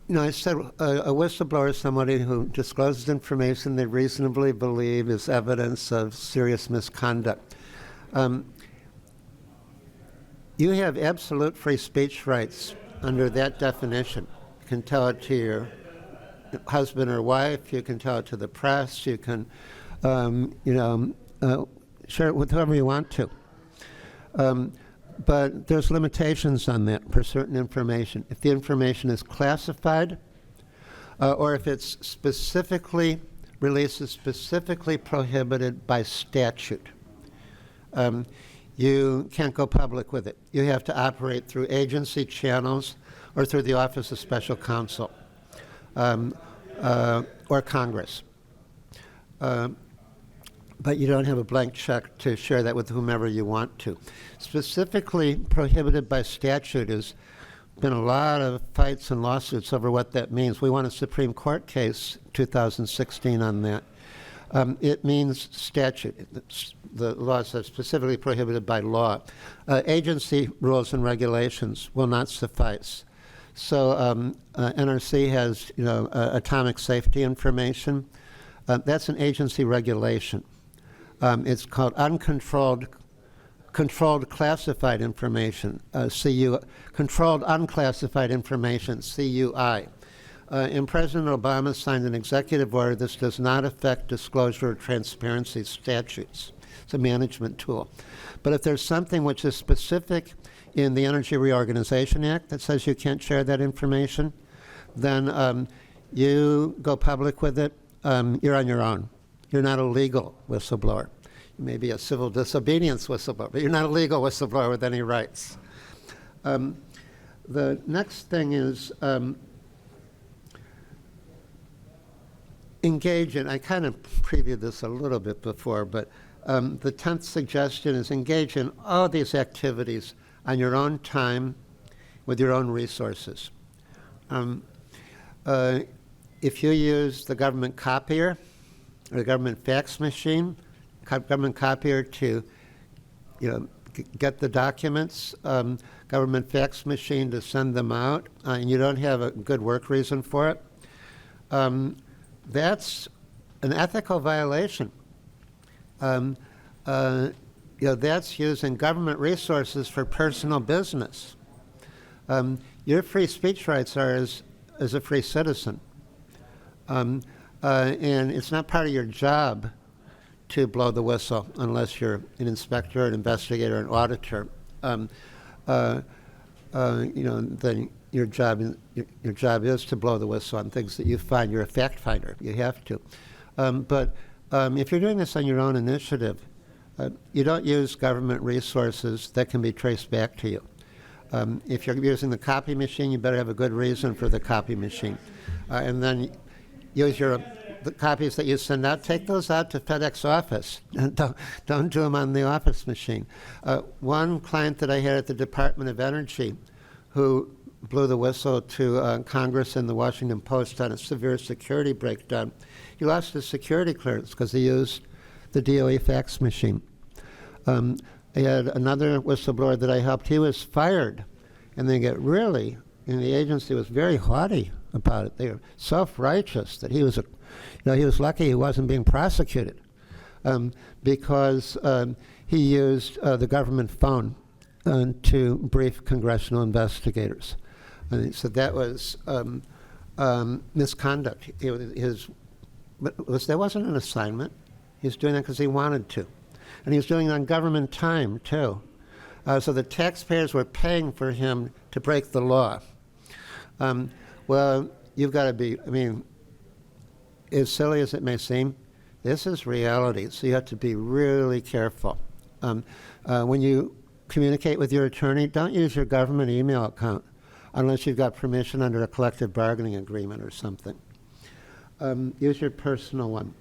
I said a whistleblower is somebody who discloses information they reasonably believe is evidence of serious misconduct. You have absolute free speech rights under that definition. You can tell it to your husband or wife. You can tell it to the press. You can, share it with whoever you want to. But there's limitations on that for certain information. If the information is classified, or if it's specifically, release is specifically prohibited by statute, you can't go public with it. You have to operate through agency channels or through the Office of Special Counsel or Congress. But you don't have a blank check to share that with whomever you want to. Specifically prohibited by statute has been a lot of fights and lawsuits over what that means. We won a Supreme Court case 2016 on that. It means statute. The laws are specifically prohibited by law. Agency rules and regulations will not suffice. So NRC has atomic safety information. That's an agency regulation. It's called controlled classified information, controlled unclassified information, CUI. And President Obama signed an executive order. This does not affect disclosure or transparency statutes. It's a management tool. But if there's something which is specific in the Energy Reorganization Act that says you can't share that information, then you go public with it. You're on your own. You're not a legal whistleblower. You may be a civil disobedience whistleblower, but you're not a legal whistleblower with any rights. The next thing is engage in, I kind of previewed this a little bit before, but the 10th suggestion is engage in all these activities on your own time with your own resources. If you use the government copier or the government fax machine, government copier to get the documents, government fax machine to send them out, and you don't have a good work reason for it, that's an ethical violation. That's using government resources for personal business. Your free speech rights are as a free citizen. And it's not part of your job to blow the whistle unless you're an inspector, an investigator, an auditor. Then your job is to blow the whistle on things that you find. You're a fact finder. You have to. But if you're doing this on your own initiative, you don't use government resources that can be traced back to you. If you're using the copy machine, you better have a good reason for the copy machine. And then use the copies that you send out, take those out to FedEx office. Don't do them on the office machine. One client that I had at the Department of Energy who blew the whistle to Congress and the Washington Post on a severe security breakdown, he lost his security clearance because he used the DOE fax machine. I had another whistleblower that I helped. He was fired, and they get really and the agency was very haughty about it. They were self-righteous that he was he was lucky he wasn't being prosecuted because he used the government phone to brief congressional investigators. And so that was misconduct. There wasn't an assignment. He was doing that because he wanted to. And he was doing it on government time, too. So the taxpayers were paying for him to break the law. Well, you've got to be, as silly as it may seem, this is reality, so you have to be really careful. When you communicate with your attorney, don't use your government email account unless you've got permission under a collective bargaining agreement or something. Use your personal one.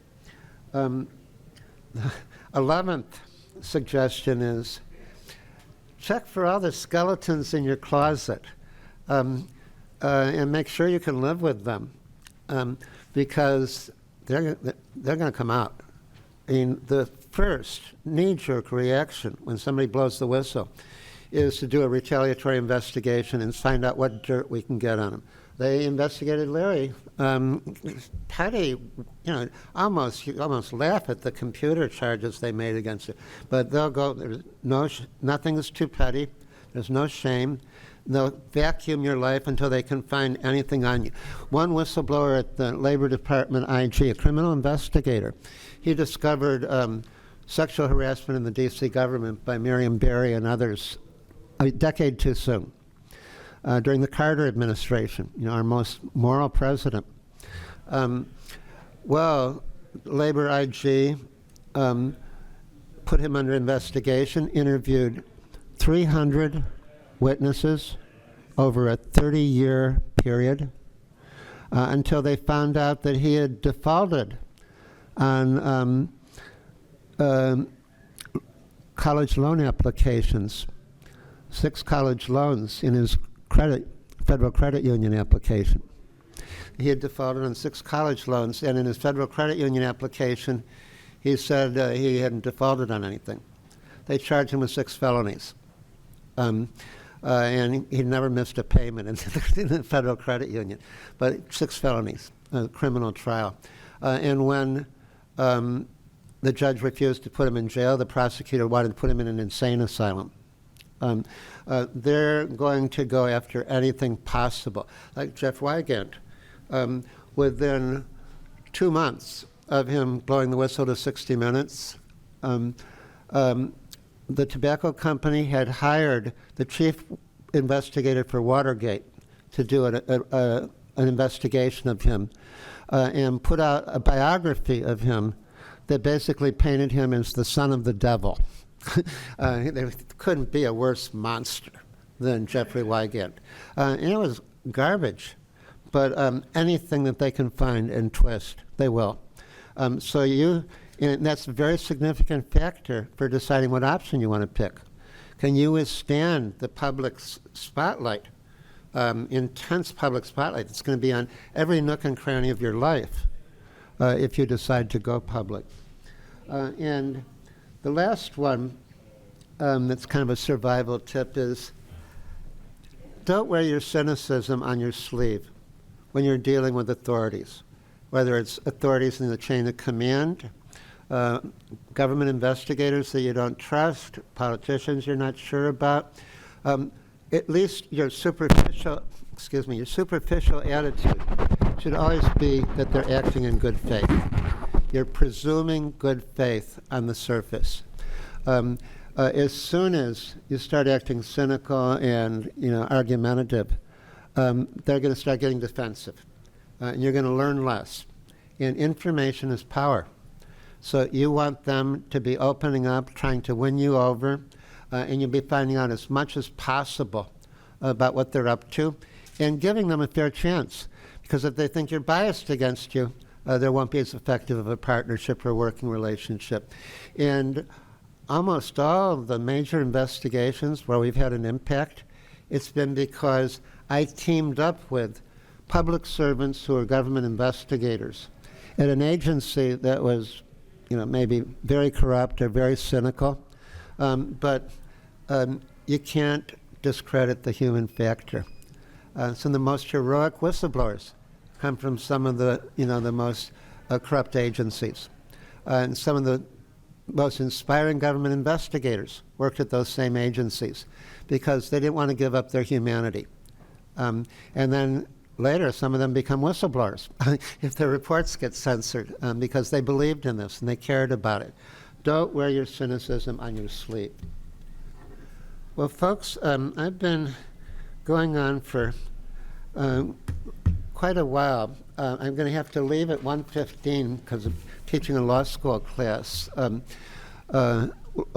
The 11th suggestion is check for all the skeletons in your closet and make sure you can live with them because they're going to come out. The first knee-jerk reaction when somebody blows the whistle is to do a retaliatory investigation and find out what dirt we can get on them. They investigated Larry. Petty, almost laugh at the computer charges they made against it. But they'll go, nothing is too petty. There's no shame. They'll vacuum your life until they can find anything on you. One whistleblower at the Labor Department IG, a criminal investigator, he discovered sexual harassment in the D.C. government by Miriam Barry and others a decade too soon. During the Carter administration, our most moral president. Labor IG put him under investigation, interviewed 300 witnesses over a 30-year period until they found out that he had defaulted on college loan applications, 6 college loans in his federal credit union application. He had defaulted on 6 college loans, and in his federal credit union application, he said he hadn't defaulted on anything. They charged him with 6 felonies. And he never missed a payment in the federal credit union, but 6 felonies, a criminal trial. And when the judge refused to put him in jail, the prosecutor wanted to put him in an insane asylum. They're going to go after anything possible. Like Jeff Wygant, within 2 months of him blowing the whistle to 60 Minutes, the tobacco company had hired the chief investigator for Watergate to do an investigation of him and put out a biography of him that basically painted him as the son of the devil. There couldn't be a worse monster than Jeffrey Wygant. And it was garbage, but anything that they can find and twist, they will. And that's a very significant factor for deciding what option you want to pick. Can you withstand the public spotlight, intense public spotlight that's going to be on every nook and cranny of your life if you decide to go public? And the last one that's kind of a survival tip is don't wear your cynicism on your sleeve when you're dealing with authorities, whether it's authorities in the chain of command, government investigators that you don't trust, politicians you're not sure about. At least your superficial attitude should always be that they're acting in good faith. You're presuming good faith on the surface. As soon as you start acting cynical and argumentative, they're going to start getting defensive, and you're going to learn less. And information is power. So you want them to be opening up, trying to win you over, and you'll be finding out as much as possible about what they're up to and giving them a fair chance. Because if they think you're biased against you, there won't be as effective of a partnership or working relationship. And almost all of the major investigations where we've had an impact, it's been because I teamed up with public servants who are government investigators at an agency that was maybe very corrupt or very cynical, but you can't discredit the human factor. Some of the most heroic whistleblowers come from some of the, the most corrupt agencies. And some of the most inspiring government investigators worked at those same agencies because they didn't want to give up their humanity. And then later, some of them become whistleblowers if their reports get censored because they believed in this and they cared about it. Don't wear your cynicism on your sleeve. Well, folks, I've been going on for quite a while. I'm going to have to leave at 1:15 because of teaching a law school class, law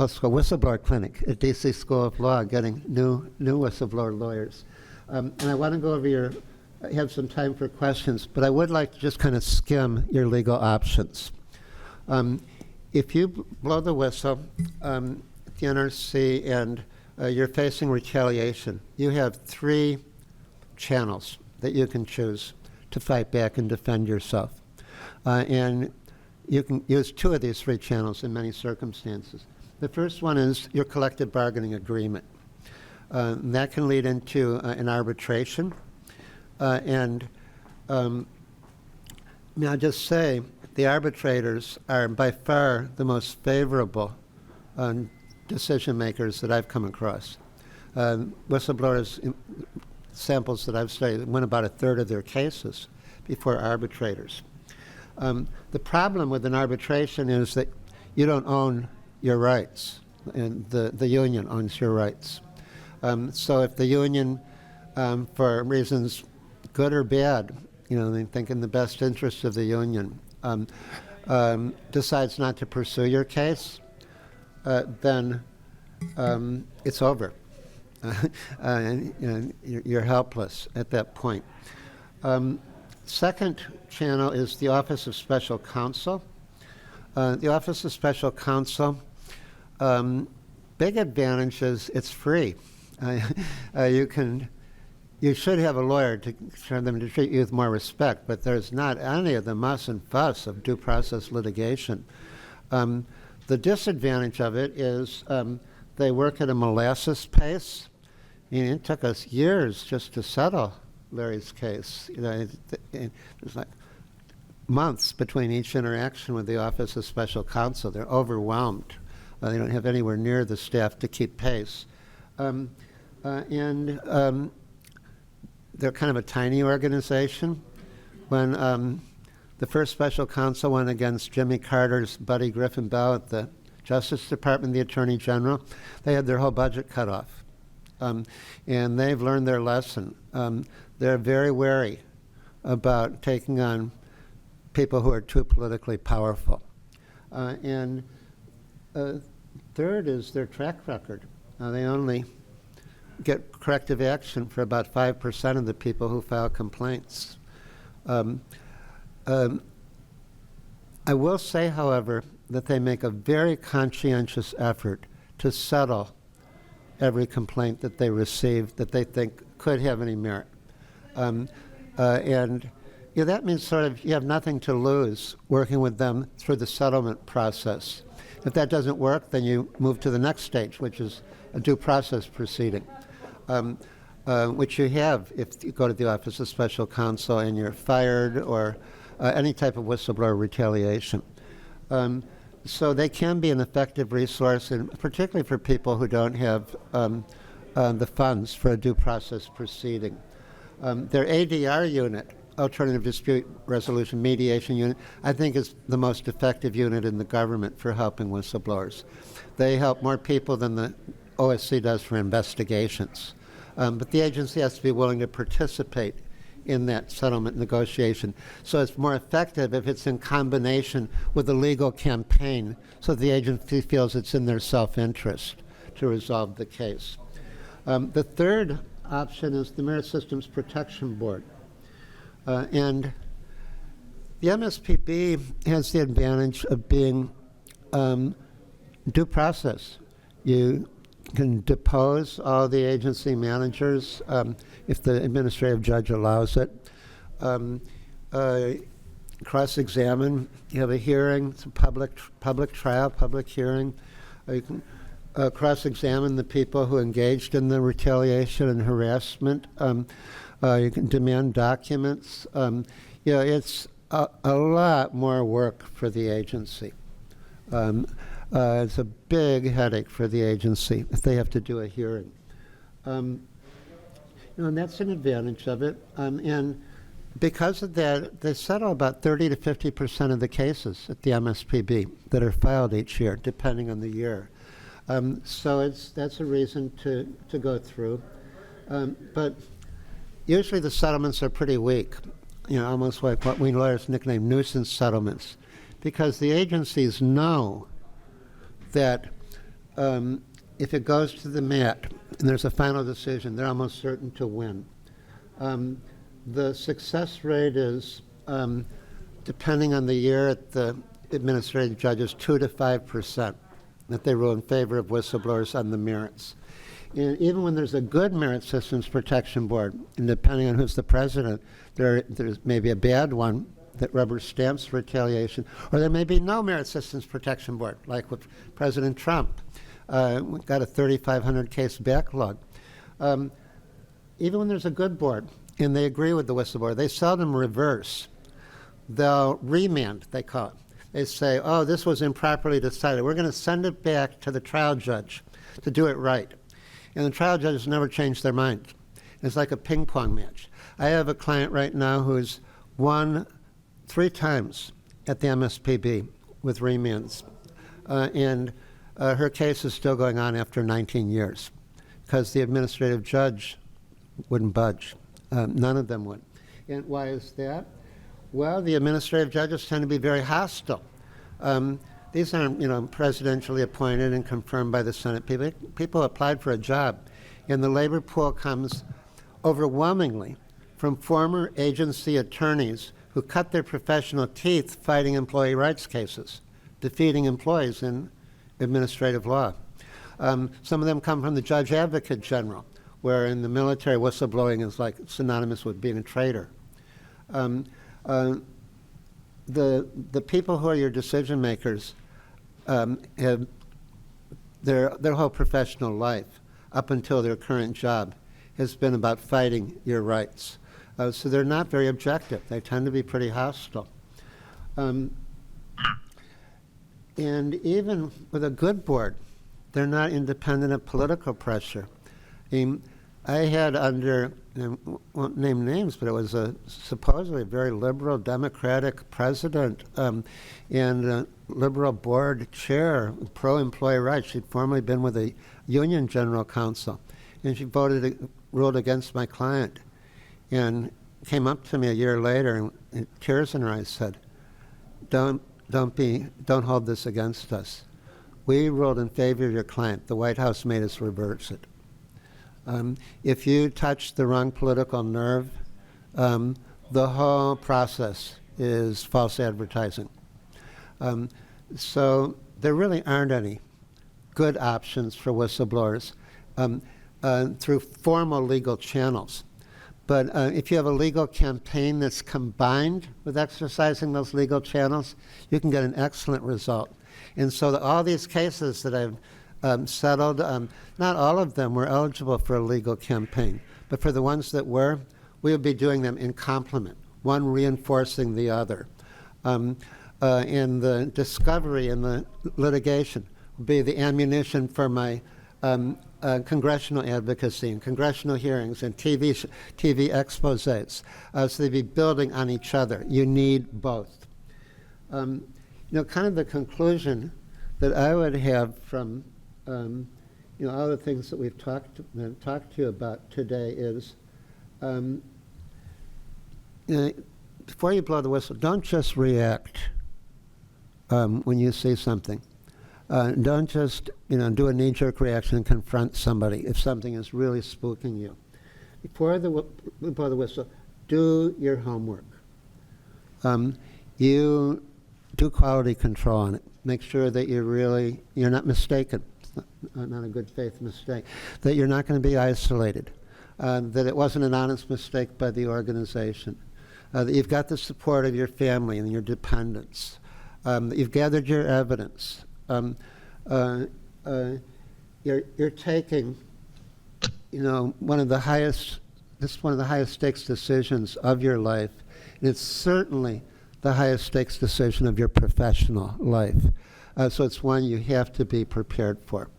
school whistleblower clinic at DC School of Law, getting new whistleblower lawyers. And I want to go over have some time for questions, but I would like to just kind of skim your legal options. If you blow the whistle at the NRC and you're facing retaliation, you have 3 channels that you can choose to fight back and defend yourself. And you can use 2 of these 3 channels in many circumstances. The first one is your collective bargaining agreement. That can lead into an arbitration. And may I just say, the arbitrators are by far the most favorable decision makers that I've come across. Whistleblowers, samples that I've studied, win about 1/3 of their cases before arbitrators. The problem with an arbitration is that you don't own your rights, and the union owns your rights. So if the union, for reasons good or bad, they think in the best interest of the union, decides not to pursue your case, then it's over. And you're helpless at that point. Second channel is the Office of Special Counsel. The Office of Special Counsel, big advantage is it's free. You should have a lawyer for them to treat you with more respect, but there's not any of the muss and fuss of due process litigation. The disadvantage of it is they work at a molasses pace. It took us years just to settle Larry's case. There's like months between each interaction with the Office of Special Counsel. They're overwhelmed. They don't have anywhere near the staff to keep pace. And they're kind of a tiny organization. When the first special counsel went against Jimmy Carter's buddy Griffin Bell at the Justice Department, the Attorney General, they had their whole budget cut off. And they've learned their lesson. They're very wary about taking on people who are too politically powerful. And third is their track record. They only get corrective action for about 5% of the people who file complaints. I will say, however, that they make a very conscientious effort to settle every complaint that they receive that they think could have any merit. And that means sort of you have nothing to lose working with them through the settlement process. If that doesn't work, then you move to the next stage, which is a due process proceeding, which you have if you go to the Office of Special Counsel and you're fired or any type of whistleblower retaliation. So they can be an effective resource, and particularly for people who don't have the funds for a due process proceeding. Their ADR unit, Alternative Dispute Resolution Mediation Unit, I think is the most effective unit in the government for helping whistleblowers. They help more people than the OSC does for investigations. But the agency has to be willing to participate in that settlement negotiation. So it's more effective if it's in combination with a legal campaign so the agency feels it's in their self-interest to resolve the case. The third option is the Merit Systems Protection Board. And the MSPB has the advantage of being due process. You can depose all the agency managers if the administrative judge allows it. Cross-examine. You have a hearing. It's a public trial, public hearing. You can cross-examine the people who engaged in the retaliation and harassment. You can demand documents. It's a lot more work for the agency. It's a big headache for the agency if they have to do a hearing. And that's an advantage of it. And because of that, they settle about 30 to 50% of the cases at the MSPB that are filed each year, depending on the year. So that's a reason to go through. But usually the settlements are pretty weak, almost like what we lawyers nickname nuisance settlements, because the agencies know that if it goes to the mat and there's a final decision, they're almost certain to win. The success rate is, depending on the year at the administrative judges, 2 to 5% that they rule in favor of whistleblowers on the merits. And even when there's a good Merit Systems Protection Board, and depending on who's the president, there's maybe a bad one that rubber stamps retaliation, or there may be no Merit Systems Protection Board, like with President Trump. We've got a 3,500 case backlog. Even when there's a good board, and they agree with the whistleblower, they seldom reverse. They'll remand, they call it. They say, oh, this was improperly decided. We're going to send it back to the trial judge to do it right. And the trial judges never change their mind. It's like a ping pong match. I have a client right now who's won 3 times at the MSPB with remands. And her case is still going on after 19 years because the administrative judge wouldn't budge. None of them would. And why is that? Well, the administrative judges tend to be very hostile. These aren't, presidentially appointed and confirmed by the Senate. People applied for a job, and the labor pool comes overwhelmingly from former agency attorneys who cut their professional teeth fighting employee rights cases, defeating employees in administrative law. Some of them come from the Judge Advocate General, where in the military, whistleblowing is like synonymous with being a traitor. The people who are your decision makers have their whole professional life up until their current job has been about fighting your rights. So they're not very objective. They tend to be pretty hostile. And even with a good board, they're not independent of political pressure. I had under, I won't name names, but it was a supposedly very liberal Democratic president and a liberal board chair, pro-employee rights. She'd formerly been with a union general counsel. And she ruled against my client and came up to me a year later and tears in her eyes said, don't hold this against us. We ruled in favor of your client. The White House made us reverse it. If you touch the wrong political nerve, the whole process is false advertising. So there really aren't any good options for whistleblowers through formal legal channels. But if you have a legal campaign that's combined with exercising those legal channels, you can get an excellent result. And so all these cases that I've settled, not all of them were eligible for a legal campaign, but for the ones that were, we would be doing them in complement, one reinforcing the other. And the discovery and the litigation would be the ammunition for my congressional advocacy and congressional hearings and TV exposés. So they'd be building on each other. You need both. Kind of the conclusion that I would have from all the things that we've talked to you about today is, before you blow the whistle, don't just react when you see something. Don't just do a knee-jerk reaction and confront somebody if something is really spooking you. Before you blow the whistle, do your homework. You do quality control on it. Make sure that you're not mistaken. Not a good faith mistake, that you're not going to be isolated, that it wasn't an honest mistake by the organization, that you've got the support of your family and your dependents, that you've gathered your evidence, you're taking, one of the highest stakes decisions of your life, and it's certainly the highest stakes decision of your professional life. So it's one you have to be prepared for.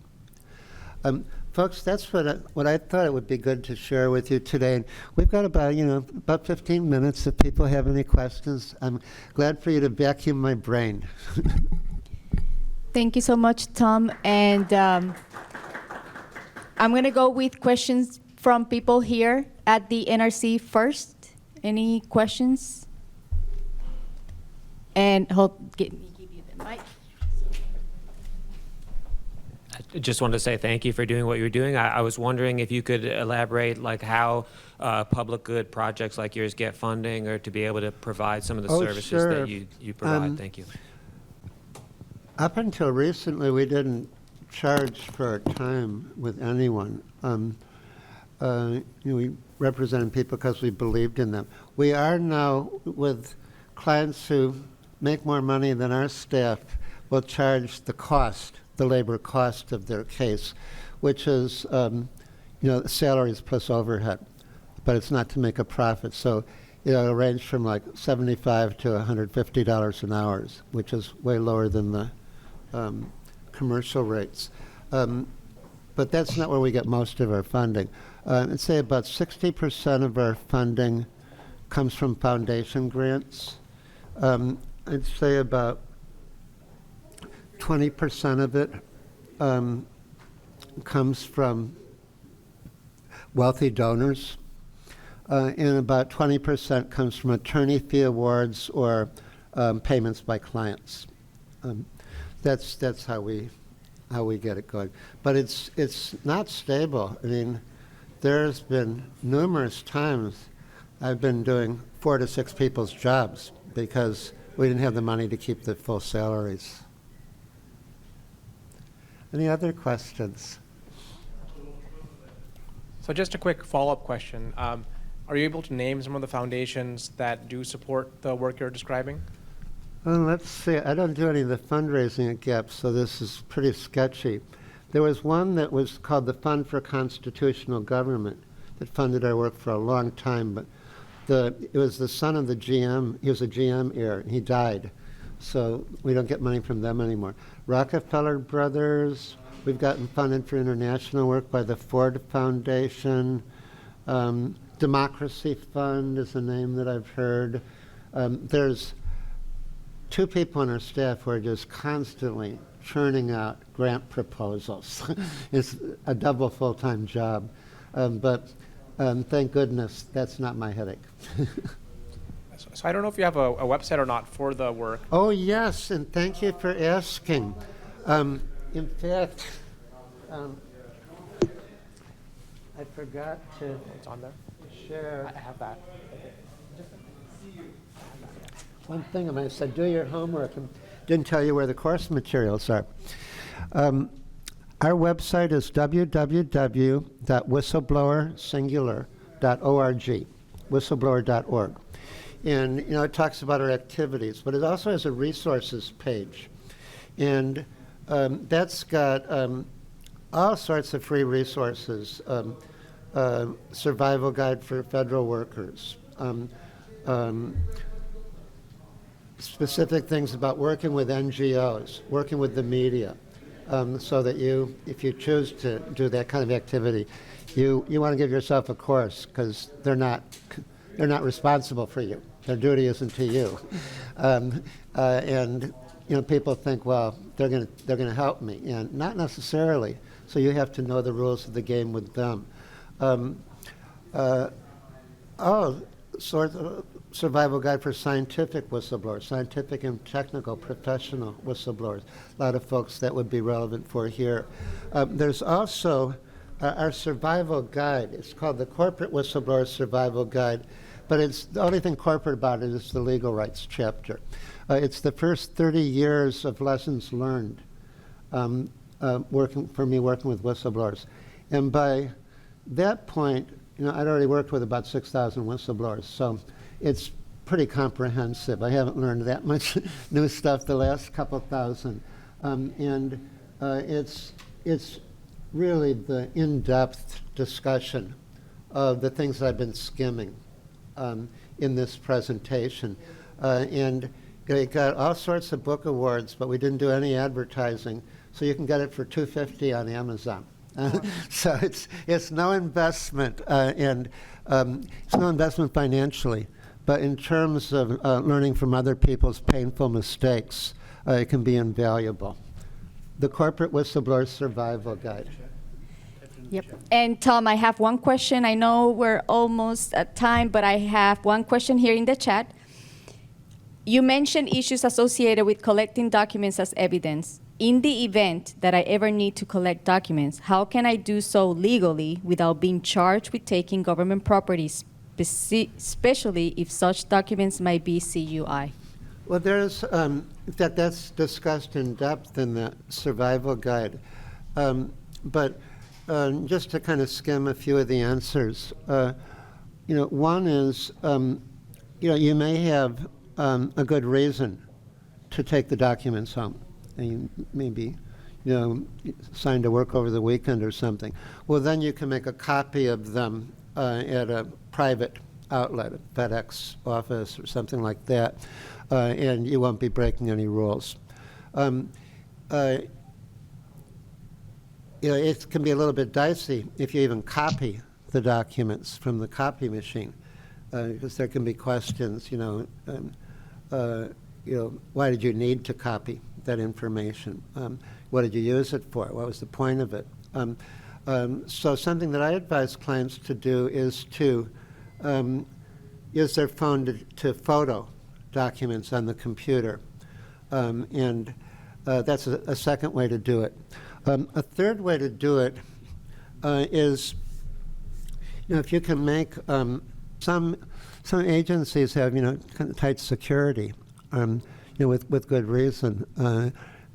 Folks, that's what I thought it would be good to share with you today. And we've got about 15 minutes if people have any questions. I'm glad for you to vacuum my brain. Thank you so much, Tom. And I'm going to go with questions from people here at the NRC first. Any questions? And give you the mic. I just wanted to say thank you for doing what you're doing. I was wondering if you could elaborate like how public good projects like yours get funding or to be able to provide some of the services sure. that you provide. Thank you. Up until recently, we didn't charge for our time with anyone. We represented people because we believed in them. We are now with clients who make more money than our staff will charge the labor cost of their case, which is salaries plus overhead, but it's not to make a profit. So it'll range from like $75 to $150 an hour, which is way lower than the commercial rates. But that's not where we get most of our funding. I'd say about 60% of our funding comes from foundation grants. I'd say about 20% of it comes from wealthy donors, and about 20% comes from attorney fee awards or payments by clients. That's how we get it going. But it's not stable. I mean, there's been numerous times I've been doing 4 to 6 people's jobs because we didn't have the money to keep the full salaries. Any other questions? So just a quick follow-up question. Are you able to name some of the foundations that do support the work you're describing? Well, let's see. I don't do any of the fundraising at GAP, so this is pretty sketchy. There was one that was called the Fund for Constitutional Government that funded our work for a long time, but it was the son of the GM. He was a GM heir, and he died. So we don't get money from them anymore. Rockefeller Brothers, we've gotten funded for international work by the Ford Foundation. Democracy Fund is a name that I've heard. There's 2 people on our staff who are just constantly churning out grant proposals. It's a double full-time job. But thank goodness that's not my headache. So I don't know if you have a website or not for the work. Oh, yes, and thank you for asking. In fact, I forgot to It's on there. share. I have that. One thing I said, do your homework, and didn't tell you where the course materials are. Our website is www.whistleblower.org, whistleblower.org. And it talks about our activities, but it also has a resources page. And that's got all sorts of free resources, survival guide for federal workers, specific things about working with NGOs, working with the media, so that if you choose to do that kind of activity, you want to give yourself a course because they're not responsible for you. Their duty isn't to you. And people think, well, they're going to help me, and not necessarily. So you have to know the rules of the game with them. Survival guide for scientific whistleblowers, scientific and technical professional whistleblowers. A lot of folks that would be relevant for here. There's also our survival guide. It's called the Corporate Whistleblower Survival Guide, but it's the only thing corporate about it is the legal rights chapter. It's the first 30 years of lessons learned working with whistleblowers. And by that point, I'd already worked with about 6,000 whistleblowers, so it's pretty comprehensive. I haven't learned that much new stuff the last couple thousand. It's really the in-depth discussion of the things I've been skimming in this presentation. And it got all sorts of book awards, but we didn't do any advertising, so you can get it for $2.50 on Amazon. So it's no investment, and it's no investment financially, but in terms of learning from other people's painful mistakes, it can be invaluable. The Corporate Whistleblower Survival Guide. Yep. And Tom, I have one question. I know we're almost at time, but I have one question here in the chat. You mentioned issues associated with collecting documents as evidence. In the event that I ever need to collect documents, how can I do so legally without being charged with taking government property, especially if such documents might be CUI? Well, there's, in fact, that's discussed in depth in the survival guide. But just to kind of skim a few of the answers, one is, you may have a good reason to take the documents home. And you maybe, signed to work over the weekend or something. Well, then you can make a copy of them at a private outlet, a FedEx office or something like that, and you won't be breaking any rules. It can be a little bit dicey if you even copy the documents from the copy machine, because there can be questions, why did you need to copy that information? What did you use it for? What was the point of it? So something that I advise clients to do is to use their phone to photo documents on the computer. And that's a second way to do it. A third way to do it is, if you can make some agencies have kind of tight security, with good reason,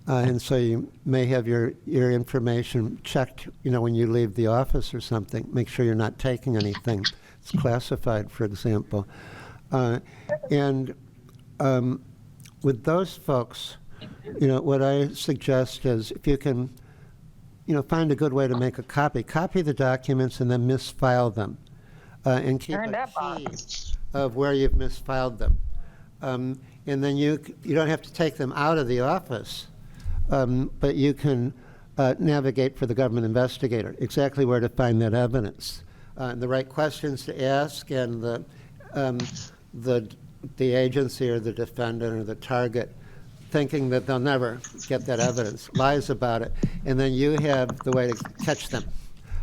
and so you may have your information checked, when you leave the office or something. Make sure you're not taking anything it's classified, for example, and with those folks, what I suggest is if you can, find a good way to make a copy the documents and then misfile them, and keep a key of where you've misfiled them. And then you don't have to take them out of the office, but you can navigate for the government investigator exactly where to find that evidence, and the right questions to ask, and the agency or the defendant or the target thinking that they'll never get that evidence, lies about it, and then you have the way to catch them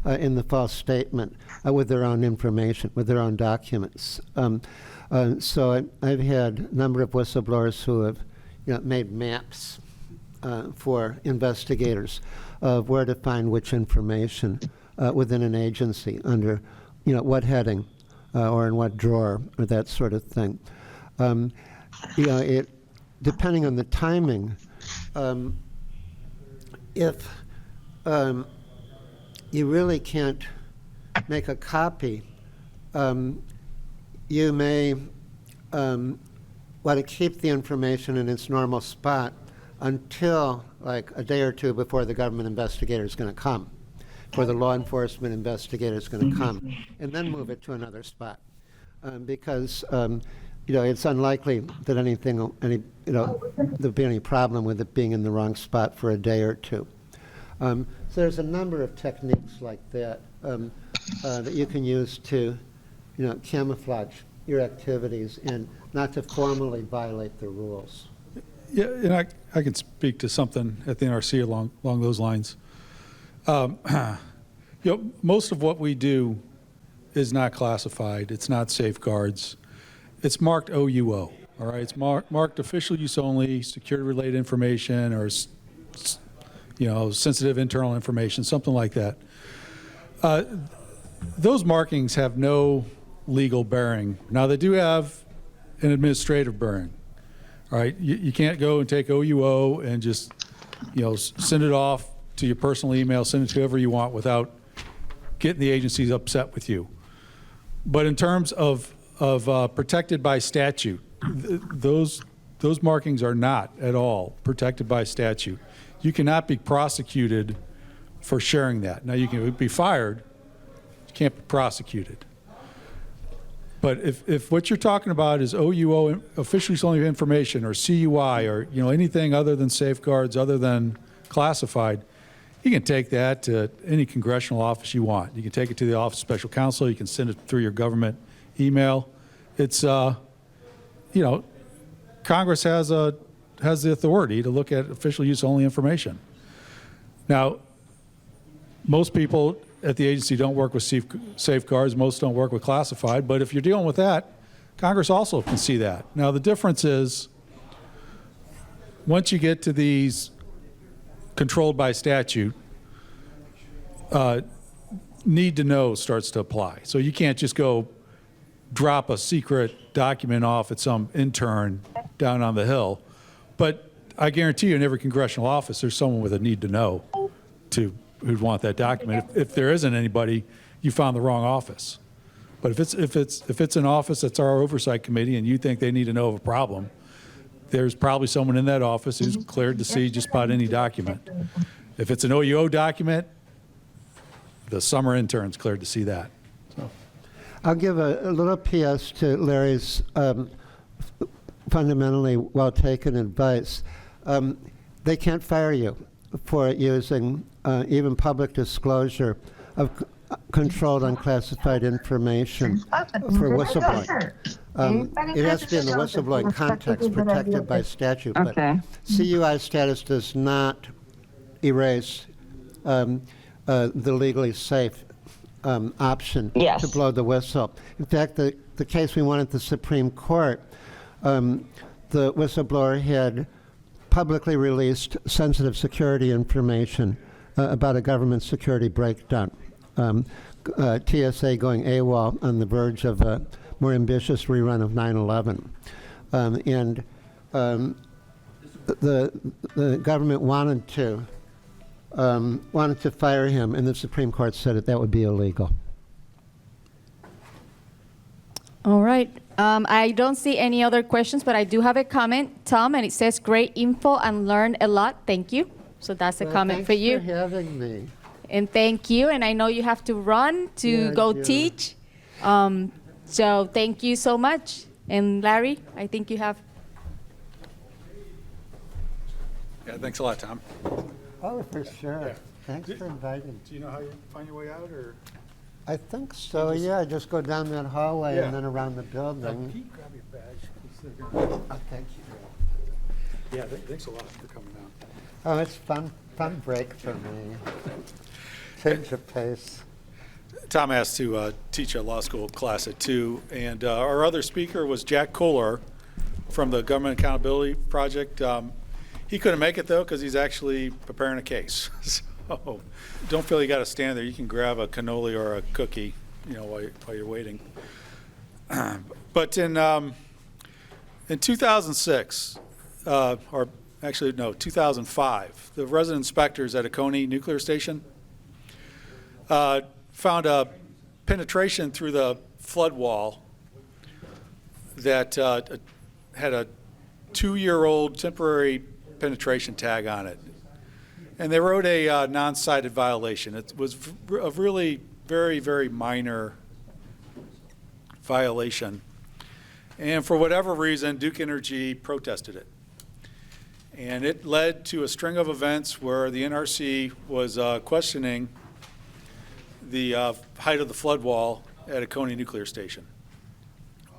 in the false statement with their own information, with their own documents. So I've had a number of whistleblowers who have made maps for investigators of where to find which information within an agency under what heading or in what drawer or that sort of thing. It depending on the timing, if you really can't make a copy, you may want to keep the information in its normal spot until like a day or two before the government investigator is going to come, before the law enforcement investigator is going to come, and then move it to another spot, because it's unlikely that there'll be any problem with it being in the wrong spot for a day or two. So there's a number of techniques like that that you can use to camouflage your activities and not to formally violate the rules. Yeah, and I can speak to something at the NRC along those lines. Most of what we do is not classified. It's not safeguards. It's marked OUO. All right, it's marked official use only, security-related information, or sensitive internal information, something like that. Those markings have no legal bearing. Now, they do have an administrative bearing. All right, you can't go and take OUO and just, send it off to your personal email, send it to whoever you want without getting the agencies upset with you. But in terms of protected by statute, those markings are not at all protected by statute. You cannot be prosecuted for sharing that. Now, you can be fired, you can't be prosecuted. But if what you're talking about is OUO, official use only information, or CUI, or anything other than safeguards, other than classified, you can take that to any congressional office you want. You can take it to the Office of Special Counsel. You can send it through your government email. It's Congress has the authority to look at official use only information. Now, most people at the agency don't work with safeguards. Most don't work with classified. But if you're dealing with that, Congress also can see that. Now, the difference is once you get to these controlled by statute, need to know starts to apply. So you can't just go drop a secret document off at some intern down on the Hill. But I guarantee you in every congressional office, there's someone with a need to know who'd want that document. If there isn't anybody, you found the wrong office. But if it's an office that's our oversight committee and you think they need to know of a problem, there's probably someone in that office who's cleared to see just about any document. If it's an OUO document, the summer intern's cleared to see that. So. I'll give a little PS to Larry's fundamentally well-taken advice. They can't fire you for using even public disclosure of controlled unclassified information for whistleblowing. It has to be in the whistleblowing context protected by statute, but CUI status does not erase the legally safe option to blow the whistle. In fact, the case we won at the Supreme Court, the whistleblower had publicly released sensitive security information about a government security breakdown. TSA going AWOL on the verge of a more ambitious rerun of 9/11. The government wanted to fire him, and the Supreme Court said that would be illegal. All right. I don't see any other questions, but I do have a comment, Tom, and it says, great info and learn a lot. Thank you. So that's a comment for you. Thanks for having me. And thank you. And I know you have to run to go teach. So thank you so much. And Larry, I think you have. Yeah, thanks a lot, Tom. Oh, for sure. Thanks for inviting me. Do you know how you find your way out, or? I think so, yeah. Just go down that hallway and then around the building. Pete, grab your badge. Oh, thank you. Yeah, thanks a lot for coming out. Oh, it's fun break for me. Change of pace. Tom asked to teach a law school class at 2, and our other speaker was Jack Kohler from the Government Accountability Project. He couldn't make it, though, because he's actually preparing a case. So don't feel you got to stand there. You can grab a cannoli or a cookie, while you're waiting. But in 2006, or actually, no, 2005, the resident inspectors at Criscione nuclear station found a penetration through the flood wall that had a 2-year-old temporary penetration tag on it. And they wrote a non-cited violation. It was a really very, very minor violation. And for whatever reason, Duke Energy protested it. And it led to a string of events where the NRC was questioning the height of the flood wall at Criscione nuclear station,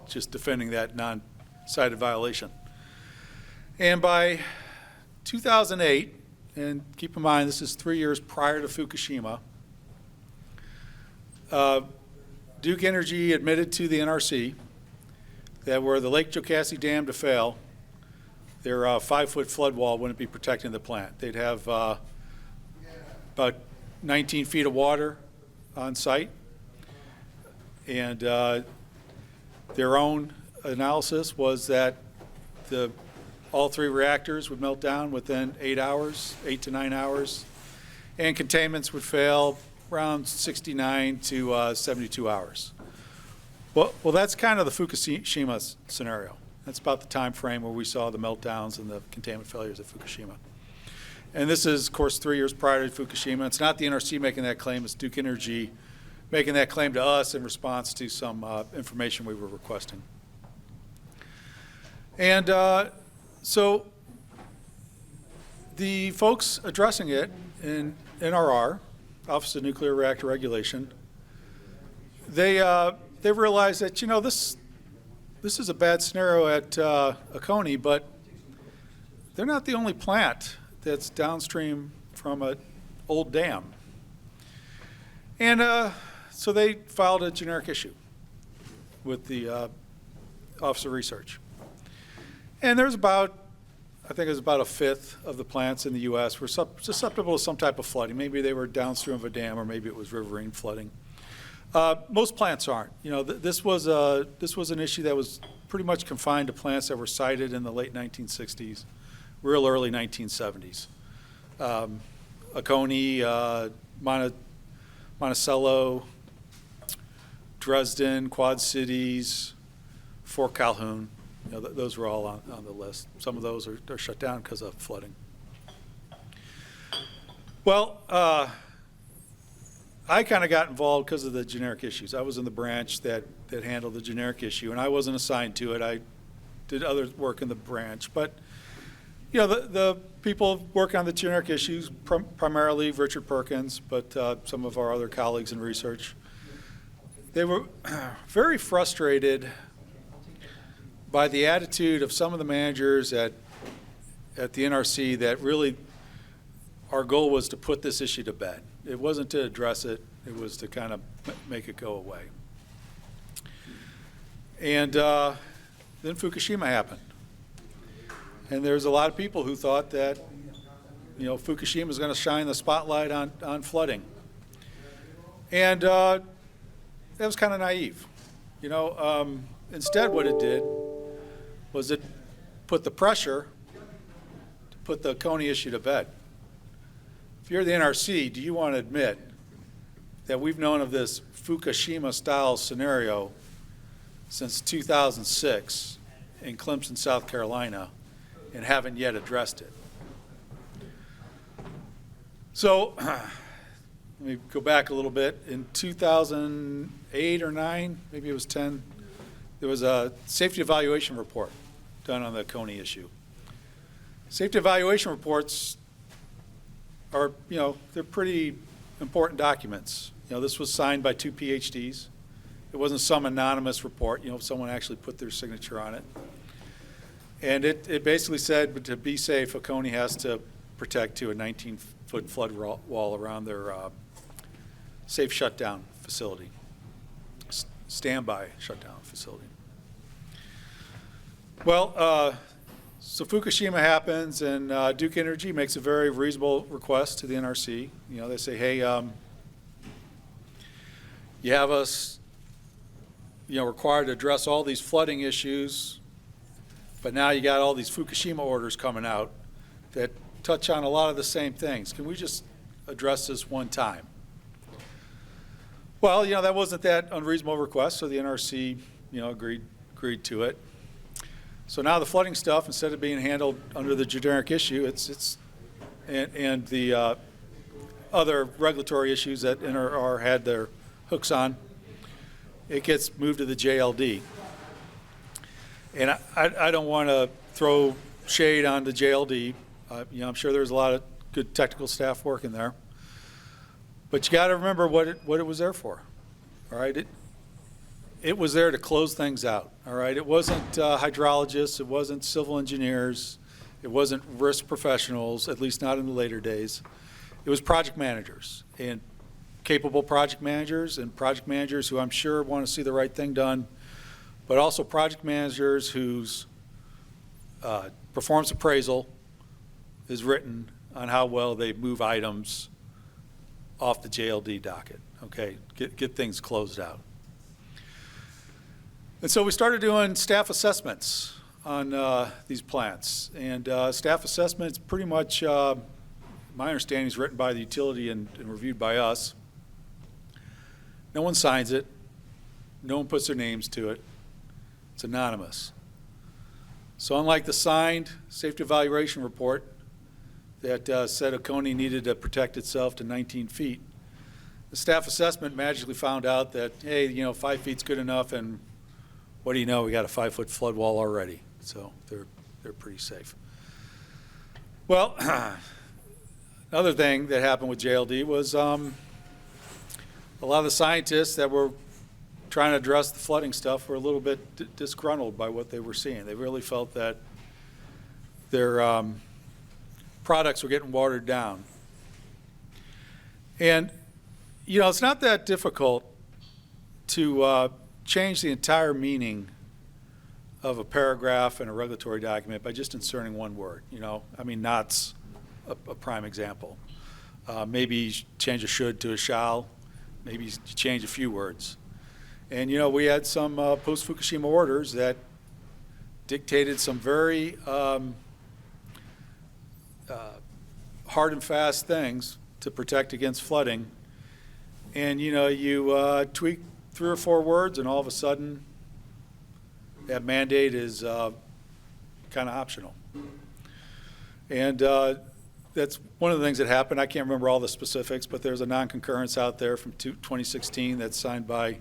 just defending that non-cited violation. And by 2008, and keep in mind this is 3 years prior to Fukushima, Duke Energy admitted to the NRC that were the Lake Jocassee Dam to fail, their 5-foot flood wall wouldn't be protecting the plant. They'd have about 19 feet of water on site, and their own analysis was that all 3 reactors would melt down within 8 to 9 hours, and containments would fail around 69 to 72 hours. Well, that's kind of the Fukushima scenario. That's about the time frame where we saw the meltdowns and the containment failures at Fukushima. And this is, of course, 3 years prior to Fukushima. It's not the NRC making that claim, it's Duke Energy making that claim to us in response to some information we were requesting. And so the folks addressing it in NRR, Office of Nuclear Reactor Regulation, they realized that, you know, this is a bad scenario at Oconee, but they're not the only plant that's downstream from an old dam. And so they filed a generic issue with the Office of Research. And there's about, I think it was about a fifth of the plants in the U.S. were susceptible to some type of flooding. Maybe they were downstream of a dam, or maybe it was riverine flooding. Most plants aren't. You know, this was an issue that was pretty much confined to plants that were sited in the late 1960s, real early 1970s. Oconee, Monticello, Dresden, Quad Cities, Fort Calhoun. You know, those were all on the list. Some of those are shut down because of flooding. Well, I kind of got involved because of the generic issues. I was in the branch that handled the generic issue, and I wasn't assigned to it. I did other work in the branch. But, you know, the people working on the generic issues, primarily Richard Perkins, but some of our other colleagues in research, they were very frustrated by the attitude of some of the managers at the NRC that really our goal was to put this issue to bed. It wasn't to address it, it was to kind of make it go away. And then Fukushima happened. And there's a lot of people who thought that, you know, Fukushima is going to shine the spotlight on flooding. And that was kind of naive. You know, instead what it did was it put the pressure to put the Oconee issue to bed. If you're the NRC, do you want to admit that we've known of this Fukushima-style scenario since 2006 in Clemson, South Carolina, and haven't yet addressed it? So let me go back a little bit. In 2008 or 9, maybe it was 10, there was a safety evaluation report done on the Oconee issue. Safety evaluation reports are, you know, they're pretty important documents. You know, this was signed by 2 PhDs. It wasn't some anonymous report. You know, someone actually put their signature on it. And it basically said, to be safe, Oconee has to protect to a 19-foot flood wall around their safe shutdown facility, standby shutdown facility. Well, so Fukushima happens, and Duke Energy makes a very reasonable request to the NRC. You know, they say, hey, you have us, you know, required to address all these flooding issues, but now you got all these Fukushima orders coming out that touch on a lot of the same things. Can we just address this one time? Well, you know, that wasn't that unreasonable request, so the NRC, you know, agreed to it. So now the flooding stuff, instead of being handled under the generic issue, and the other regulatory issues that NRR had their hooks on, it gets moved to the JLD. And I don't want to throw shade on the JLD. You know, I'm sure there's a lot of good technical staff working there. But you got to remember what it was there for. All right, it was there to close things out. All right, it wasn't hydrologists, it wasn't civil engineers, it wasn't risk professionals, at least not in the later days. It was project managers, and capable project managers, and project managers who I'm sure want to see the right thing done, but also project managers whose performance appraisal is written on how well they move items off the JLD docket. Okay, get things closed out. And so we started doing staff assessments on these plants. And staff assessments pretty much, my understanding, is written by the utility and reviewed by us. No one signs it. No one puts their names to it. It's anonymous. So unlike the signed safety evaluation report, that said Oconee needed to protect itself to 19 feet. The staff assessment magically found out that, hey, 5 feet's good enough, and what do you know, we got a 5-foot flood wall already. So they're pretty safe. Well, another thing that happened with JLD was a lot of the scientists that were trying to address the flooding stuff were a little bit disgruntled by what they were seeing. They really felt that their products were getting watered down. And, it's not that difficult to change the entire meaning of a paragraph in a regulatory document by just inserting one word. Not's a prime example. Maybe you change a should to a shall. Maybe you change a few words. And, we had some post-Fukushima orders that dictated some very hard and fast things to protect against flooding. And, you tweak 3 or 4 words, and all of a sudden, that mandate is kind of optional. And that's one of the things that happened. I can't remember all the specifics, but there's a non-concurrence out there from 2016 that's signed by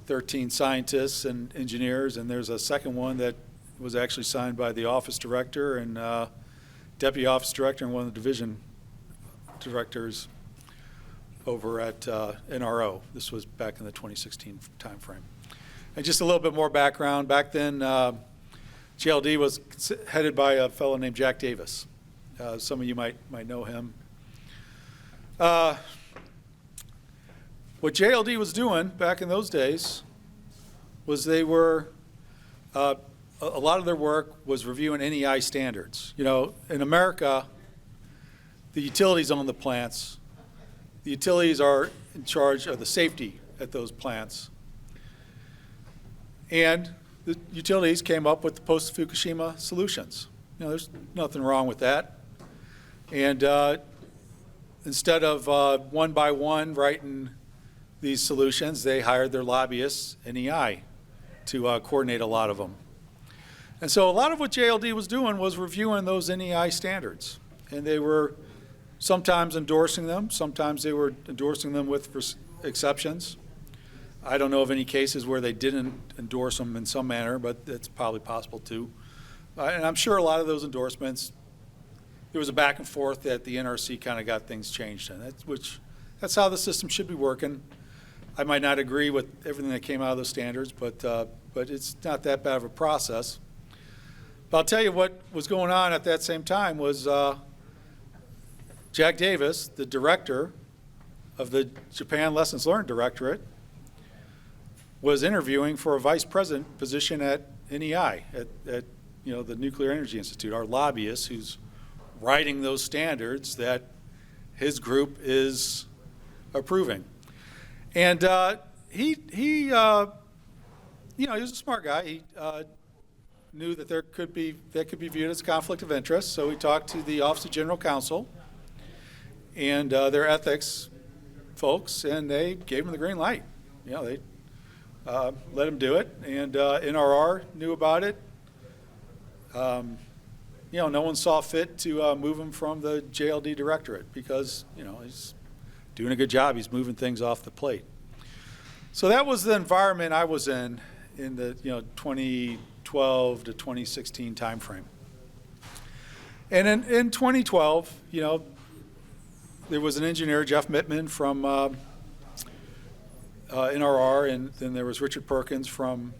13 scientists and engineers, and there's a second one that was actually signed by the office director and deputy office director and one of the division directors over at NRO. This was back in the 2016 timeframe. And just a little bit more background. Back then, JLD was headed by a fellow named Jack Davis. Some of you might know him. What JLD was doing back in those days was they were, a lot of their work was reviewing NEI standards. In America, the utilities own the plants. The utilities are in charge of the safety at those plants. And the utilities came up with the post-Fukushima solutions. There's nothing wrong with that. And instead of one by one writing these solutions, they hired their lobbyists, NEI, to coordinate a lot of them. And so a lot of what JLD was doing was reviewing those NEI standards. And they were sometimes endorsing them. Sometimes they were endorsing them with exceptions. I don't know of any cases where they didn't endorse them in some manner, but it's probably possible too. And I'm sure a lot of those endorsements, there was a back and forth that the NRC kind of got things changed in, that's how the system should be working. I might not agree with everything that came out of those standards, but it's not that bad of a process. But I'll tell you what was going on at that same time was Jack Davis, the director of the Japan Lessons Learned Directorate, was interviewing for a vice president position at NEI, at the Nuclear Energy Institute, our lobbyist who's writing those standards that his group is approving. And he was a smart guy. He knew that that could be viewed as a conflict of interest, so he talked to the Office of General Counsel and their ethics folks, and they gave him the green light. They let him do it, and NRR knew about it. No one saw fit to move him from the JLD directorate because, he's doing a good job. He's moving things off the plate. So that was the environment I was in the 2012 to 2016 timeframe. And in 2012, there was an engineer, Jeff Mittman from NRR, and then there was Richard Perkins from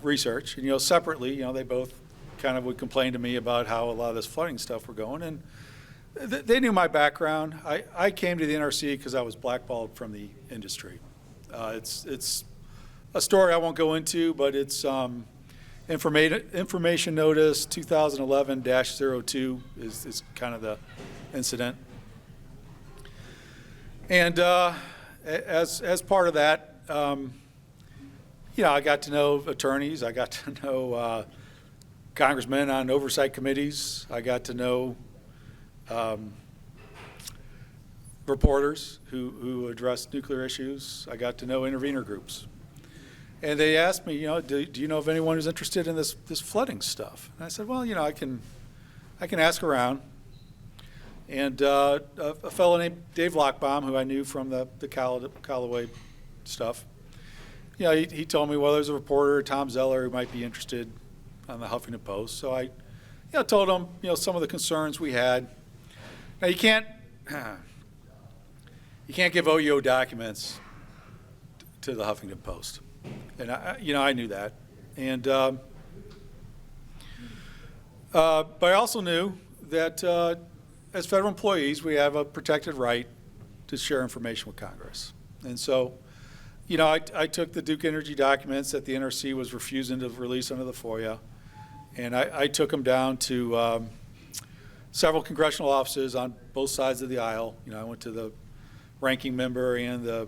research. And separately, they both kind of would complain to me about how a lot of this flooding stuff were going. And they knew my background. I came to the NRC because I was blackballed from the industry. It's a story I won't go into, but it's information notice 2011-02 is kind of the incident. And as part of that, I got to know attorneys. I got to know congressmen on oversight committees. I got to know reporters who address nuclear issues. I got to know intervener groups. And they asked me, do you know of anyone who's interested in this flooding stuff? And I said, well, I can ask around. And a fellow named Dave Lockbaum, who I knew from the Callaway stuff, you know, he told me, well, there's a reporter, Tom Zeller, who might be interested on the Huffington Post. So I, you know, told him, you know, some of the concerns we had. Now you can't give OEO documents to the Huffington Post, and I knew that, and but I also knew that as federal employees, we have a protected right to share information with Congress, and so, you know, I took the Duke Energy documents that the NRC was refusing to release under the FOIA, and I took them down to several congressional offices on both sides of the aisle. You know, I went to the ranking member and the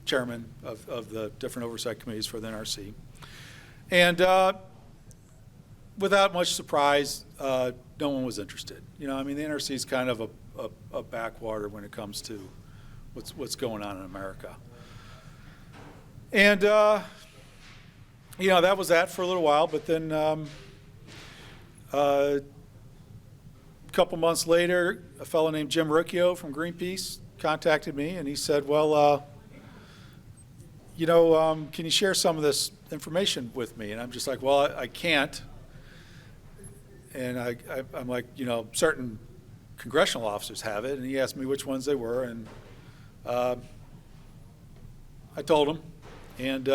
chairman of the different oversight committees for the NRC. And without much surprise, no one was interested. You know, I mean, the NRC is kind of a backwater when it comes to what's going on in America. And, you know, that was that for a little while, but then a couple months later, a fellow named Jim Riccio from Greenpeace contacted me, and he said, well, you know, can you share some of this information with me? And I'm just like, well, I can't. And I'm like, you know, certain congressional officers have it, and he asked me which ones they were, and I told him, and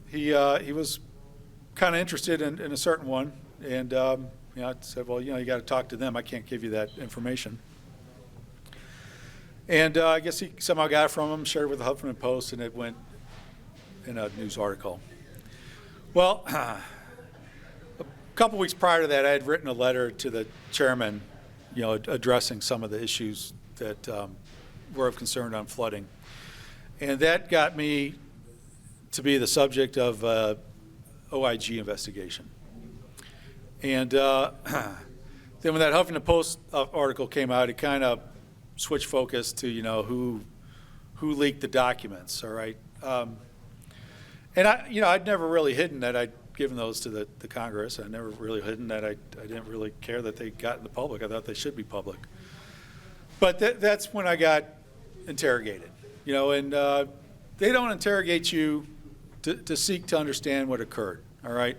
he was kind of interested in a certain one, and you know, I said, well, you know, you got to talk to them. I can't give you that information. And I guess he somehow got it from him, shared it with the Huffington Post, and it went in a news article. Well, a couple weeks prior to that, I had written a letter to the chairman, you know, addressing some of the issues that were of concern on flooding. And that got me to be the subject of OIG investigation. And then when that Huffington Post article came out, it kind of switch focus to, you know, who leaked the documents, all right? And I'd never really hidden that I'd given those to the Congress. I never really hidden that I didn't really care that they got in the public. I thought they should be public. But that's when I got interrogated, you know, and they don't interrogate you to seek to understand what occurred, all right?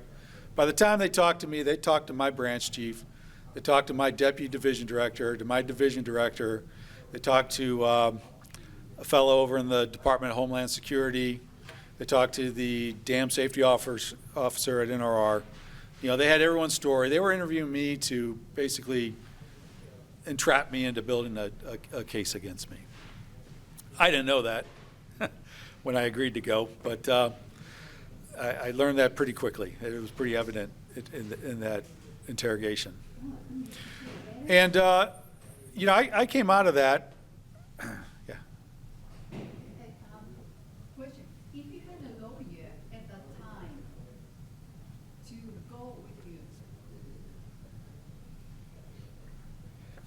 By the time they talked to me, they talked to my branch chief, they talked to my deputy division director, to my division director. They talked to a fellow over in the Department of Homeland Security. They talked to the dam safety officer at NRR. You know, they had everyone's story. They were interviewing me to basically entrap me into building a case against me. I didn't know that when I agreed to go, but I learned that pretty quickly. It was pretty evident in that interrogation. And, you know, I came out of that. Yeah. Question. If you had a lawyer at that time to go with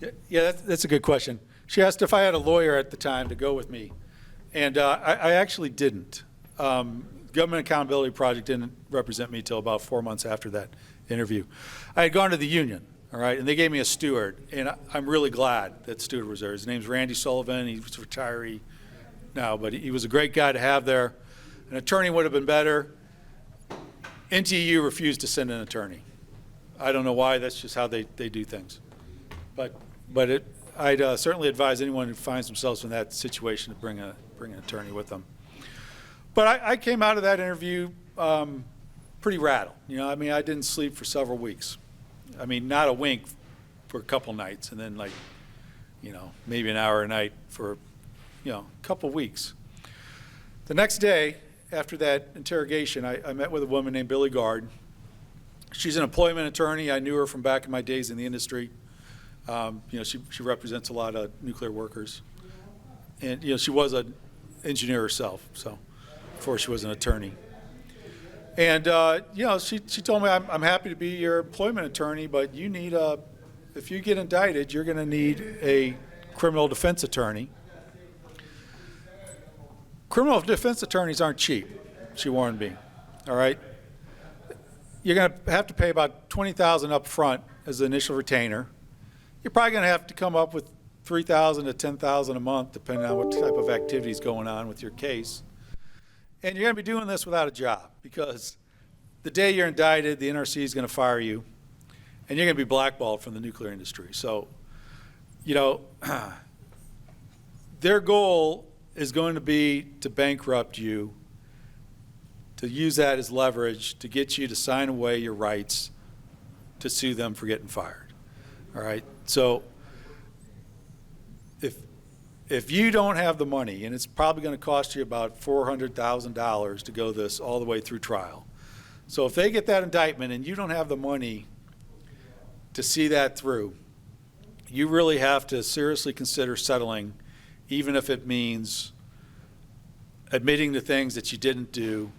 you. Yeah, that's a good question. She asked if I had a lawyer at the time to go with me, and I actually didn't. Government Accountability Project didn't represent me till about 4 months after that interview. I had gone to the union, all right, and they gave me a steward, and I'm really glad that steward was there. His name's Randy Sullivan. He was a retiree now, but he was a great guy to have there. An attorney would have been better. NTU refused to send an attorney. I don't know why. That's just how they do things. But I'd certainly advise anyone who finds themselves in that situation to bring an attorney with them. But I came out of that interview pretty rattled. You know, I mean, I didn't sleep for several weeks. I mean, not a wink for a couple nights, and then, like, you know, maybe an hour a night for, you know, a couple weeks. The next day, after that interrogation, I met with a woman named Billy Gard. She's an employment attorney. I knew her from back in my days in the industry. You know, she represents a lot of nuclear workers. And, you know, she was an engineer herself, so, before she was an attorney. And, you know, she told me, I'm happy to be your employment attorney, but you need if you get indicted, you're going to need a criminal defense attorney. Criminal defense attorneys aren't cheap, she warned me, all right? You're going to have to pay about $20,000 up front as the initial retainer. you're probably going to have to come up with $3,000 to $10,000 a month, depending on what type of activity is going on with your case. And you're going to be doing this without a job, because the day you're indicted, the NRC is going to fire you, and you're going to be blackballed from the nuclear industry. So, you know, their goal is going to be to bankrupt you, to use that as leverage to get you to sign away your rights to sue them for getting fired. All right? So if you don't have the money, and it's probably going to cost you about $400,000 to go this all the way through trial. So if they get that indictment and you don't have the money to see that through, you really have to seriously consider settling, even if it means admitting to things that you didn't do,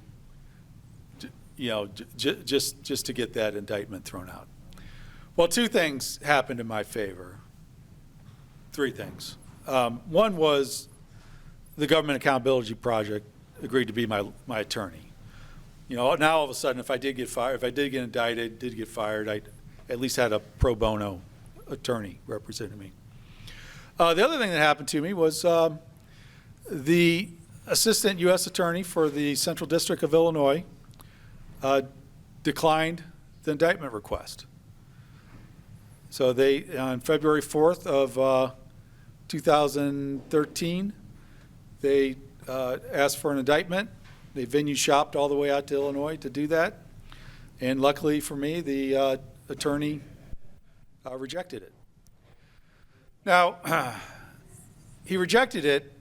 you know, just to get that indictment thrown out. Well, two things happened in my favor. Three things. One was the Government Accountability Project agreed to be my attorney. You know, now all of a sudden, if I did get fired, if I did get indicted, did get fired, I at least had a pro bono attorney representing me. The other thing that happened to me was the Assistant U.S. Attorney for the Central District of Illinois declined the indictment request. So they, on February 4th of 2013, they asked for an indictment. They venue shopped all the way out to Illinois to do that. And luckily for me, the attorney rejected it. Now, he rejected it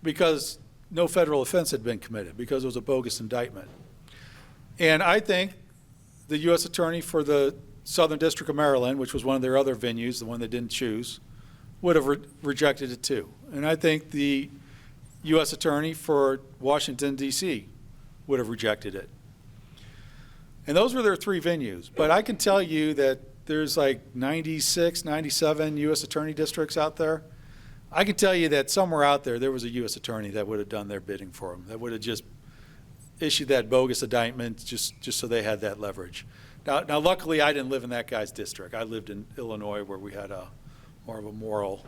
because no federal offense had been committed, because it was a bogus indictment. And I think the U.S. Attorney for the Southern District of Maryland, which was one of their other venues, the one they didn't choose, would have rejected it too. And I think the U.S. Attorney for Washington, D.C. would have rejected it. And those were their three venues. But I can tell you that there's like 96, 97 U.S. Attorney districts out there. I can tell you that somewhere out there was a U.S. Attorney that would have done their bidding for them, that would have just issued that bogus indictment just so they had that leverage. Now, luckily, I didn't live in that guy's district. I lived in Illinois, where we had more of a moral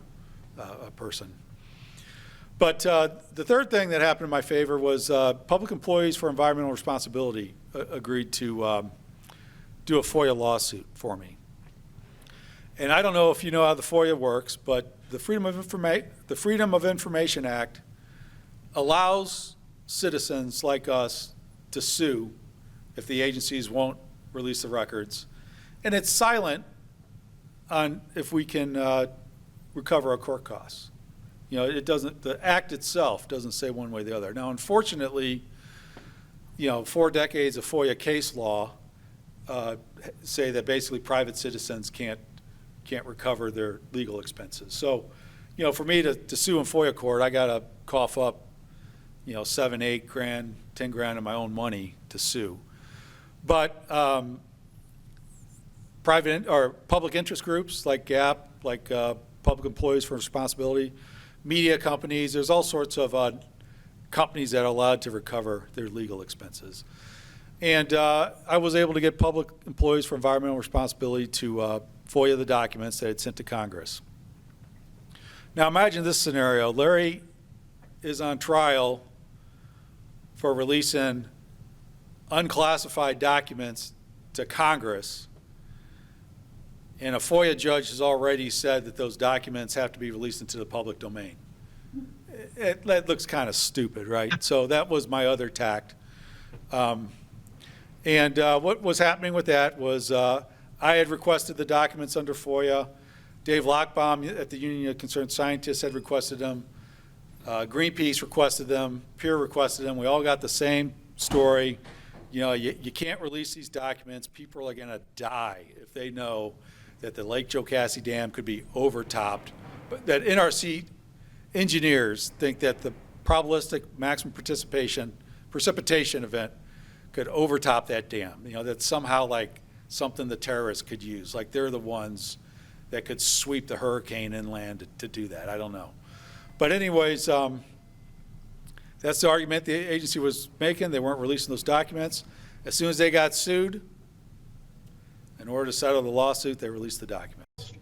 person. But the third thing that happened in my favor was Public Employees for Environmental Responsibility agreed to do a FOIA lawsuit for me. And I don't know if you know how the FOIA works, but the Freedom of Information Act allows citizens like us to sue if the agencies won't release the records. And it's silent on if we can recover our court costs. You know, it doesn't, the act itself doesn't say one way or the other. Now, unfortunately, you know, 4 decades of FOIA case law say that basically private citizens can't recover their legal expenses. So, you know, for me to sue in FOIA court, I got to cough up, you know, 7, 8 grand, 10 grand of my own money to sue. But private or public interest groups like GAP, like Public Employees for Responsibility, media companies, there's all sorts of companies that are allowed to recover their legal expenses. And I was able to get Public Employees for Environmental Responsibility to FOIA the documents that I'd sent to Congress. Now imagine this scenario. Larry is on trial for releasing unclassified documents to Congress, and a FOIA judge has already said that those documents have to be released into the public domain. That looks kind of stupid, right? So that was my other tact. And what was happening with that was I had requested the documents under FOIA. Dave Lockbaum at the Union of Concerned Scientists had requested them. Greenpeace requested them. Peer requested them. We all got the same story. You know, you can't release these documents. People are going to die if they know that the Lake Jocassee Dam could be overtopped. But that NRC engineers think that the probabilistic maximum precipitation event could overtop that dam. You know, that's somehow like something the terrorists could use. Like they're the ones that could sweep the hurricane inland to do that. I don't know. But anyways, that's the argument the agency was making. They weren't releasing those documents. As soon as they got sued, in order to settle the lawsuit, they released the documents.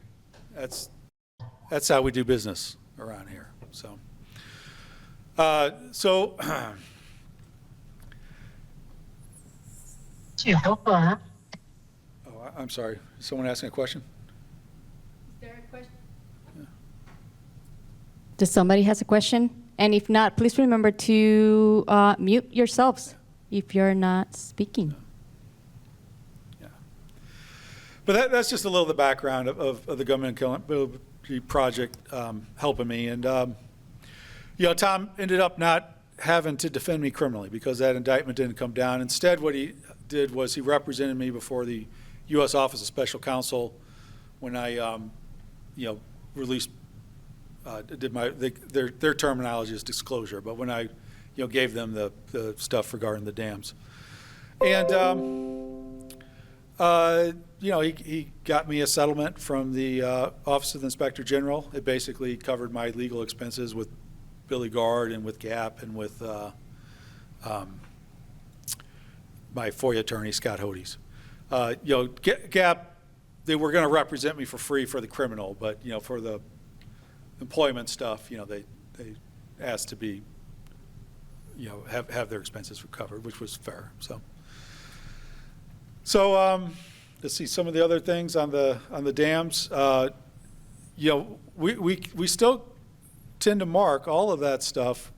that's how we do business around here. So, oh, I'm sorry. Is someone asking a question? Is there a question? Does somebody has a question? And if not, please remember to mute yourselves if you're not speaking. Yeah. But that's just a little of the background of the government accountability project helping me. And, Tom ended up not having to defend me criminally because that indictment didn't come down. Instead, what he did was he represented me before the U.S. Office of Special Counsel when I, released, did their terminology is disclosure, but when I, gave them the stuff regarding the dams. And, he got me a settlement from the Office of the Inspector General. It basically covered my legal expenses with Billy Gard and with Gap and with my FOIA attorney, Scott Hodes. Gap, they were going to represent me for free for the criminal, but, for the employment stuff, they asked to be, have their expenses recovered, which was fair. So let's see some of the other things on the dams. We still tend to mark all of that stuff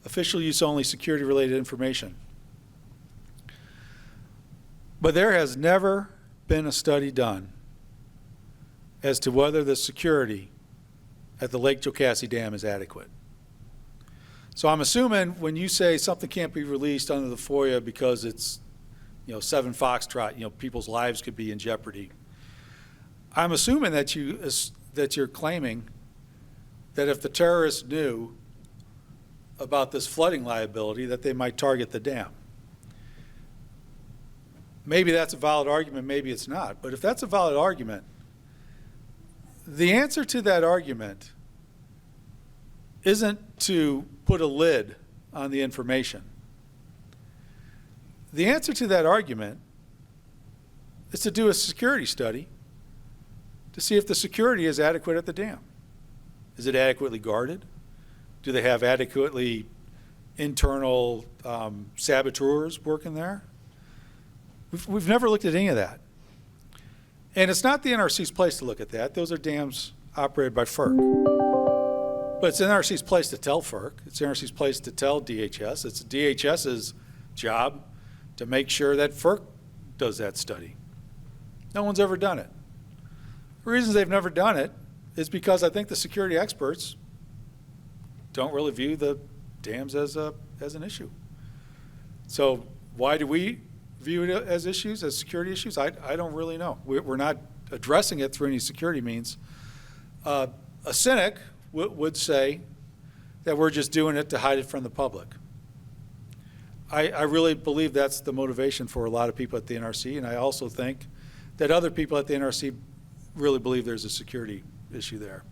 official use only security related information. But there has never been a study done as to whether the security at the Lake Jocassee Dam is adequate. So I'm assuming when you say something can't be released under the FOIA because it's, 7 Foxtrot, people's lives could be in jeopardy. I'm assuming that you're claiming that if the terrorists knew about this flooding liability, that they might target the dam. Maybe that's a valid argument, maybe it's not. But if that's a valid argument, the answer to that argument isn't to put a lid on the information. The answer to that argument is to do a security study to see if the security is adequate at the dam. Is it adequately guarded? Do they have adequately internal saboteurs working there? We've never looked at any of that. And it's not the NRC's place to look at that. Those are dams operated by FERC. But it's the NRC's place to tell FERC. It's the NRC's place to tell DHS. It's DHS's job to make sure that FERC does that study. No one's ever done it. The reasons they've never done it is because I think the security experts don't really view the dams as an issue. So why do we view it as issues, as security issues? I don't really know. We're not addressing it through any security means. A cynic would say that we're just doing it to hide it from the public. I really believe that's the motivation for a lot of people at the NRC, and I also think that other people at the NRC really believe there's a security issue there.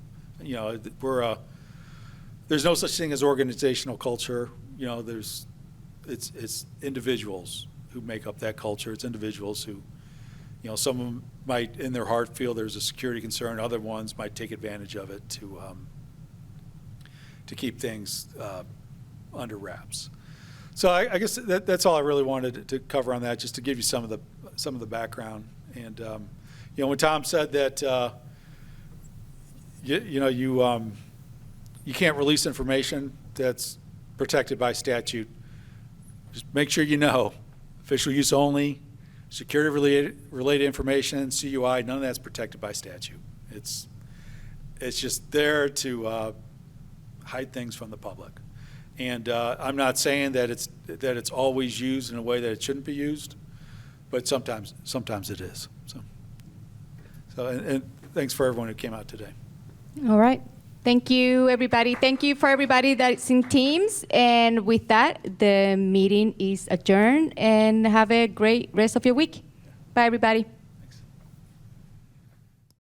There's no such thing as organizational culture. It's individuals who make up that culture. It's individuals who, some of them might in their heart feel there's a security concern. Other ones might take advantage of it to keep things under wraps. So I guess that's all I really wanted to cover on that, just to give you some of the background. And when Tom said that you can't release information that's protected by statute, just make sure you know official use only, security related information, CUI, none of that's protected by statute. It's just there to hide things from the public. And I'm not saying that it's always used in a way that it shouldn't be used, but sometimes it is. So and thanks for everyone who came out today. All right. Thank you, everybody. Thank you for everybody that's in Teams. And with that, the meeting is adjourned. And have a great rest of your week. Bye, everybody.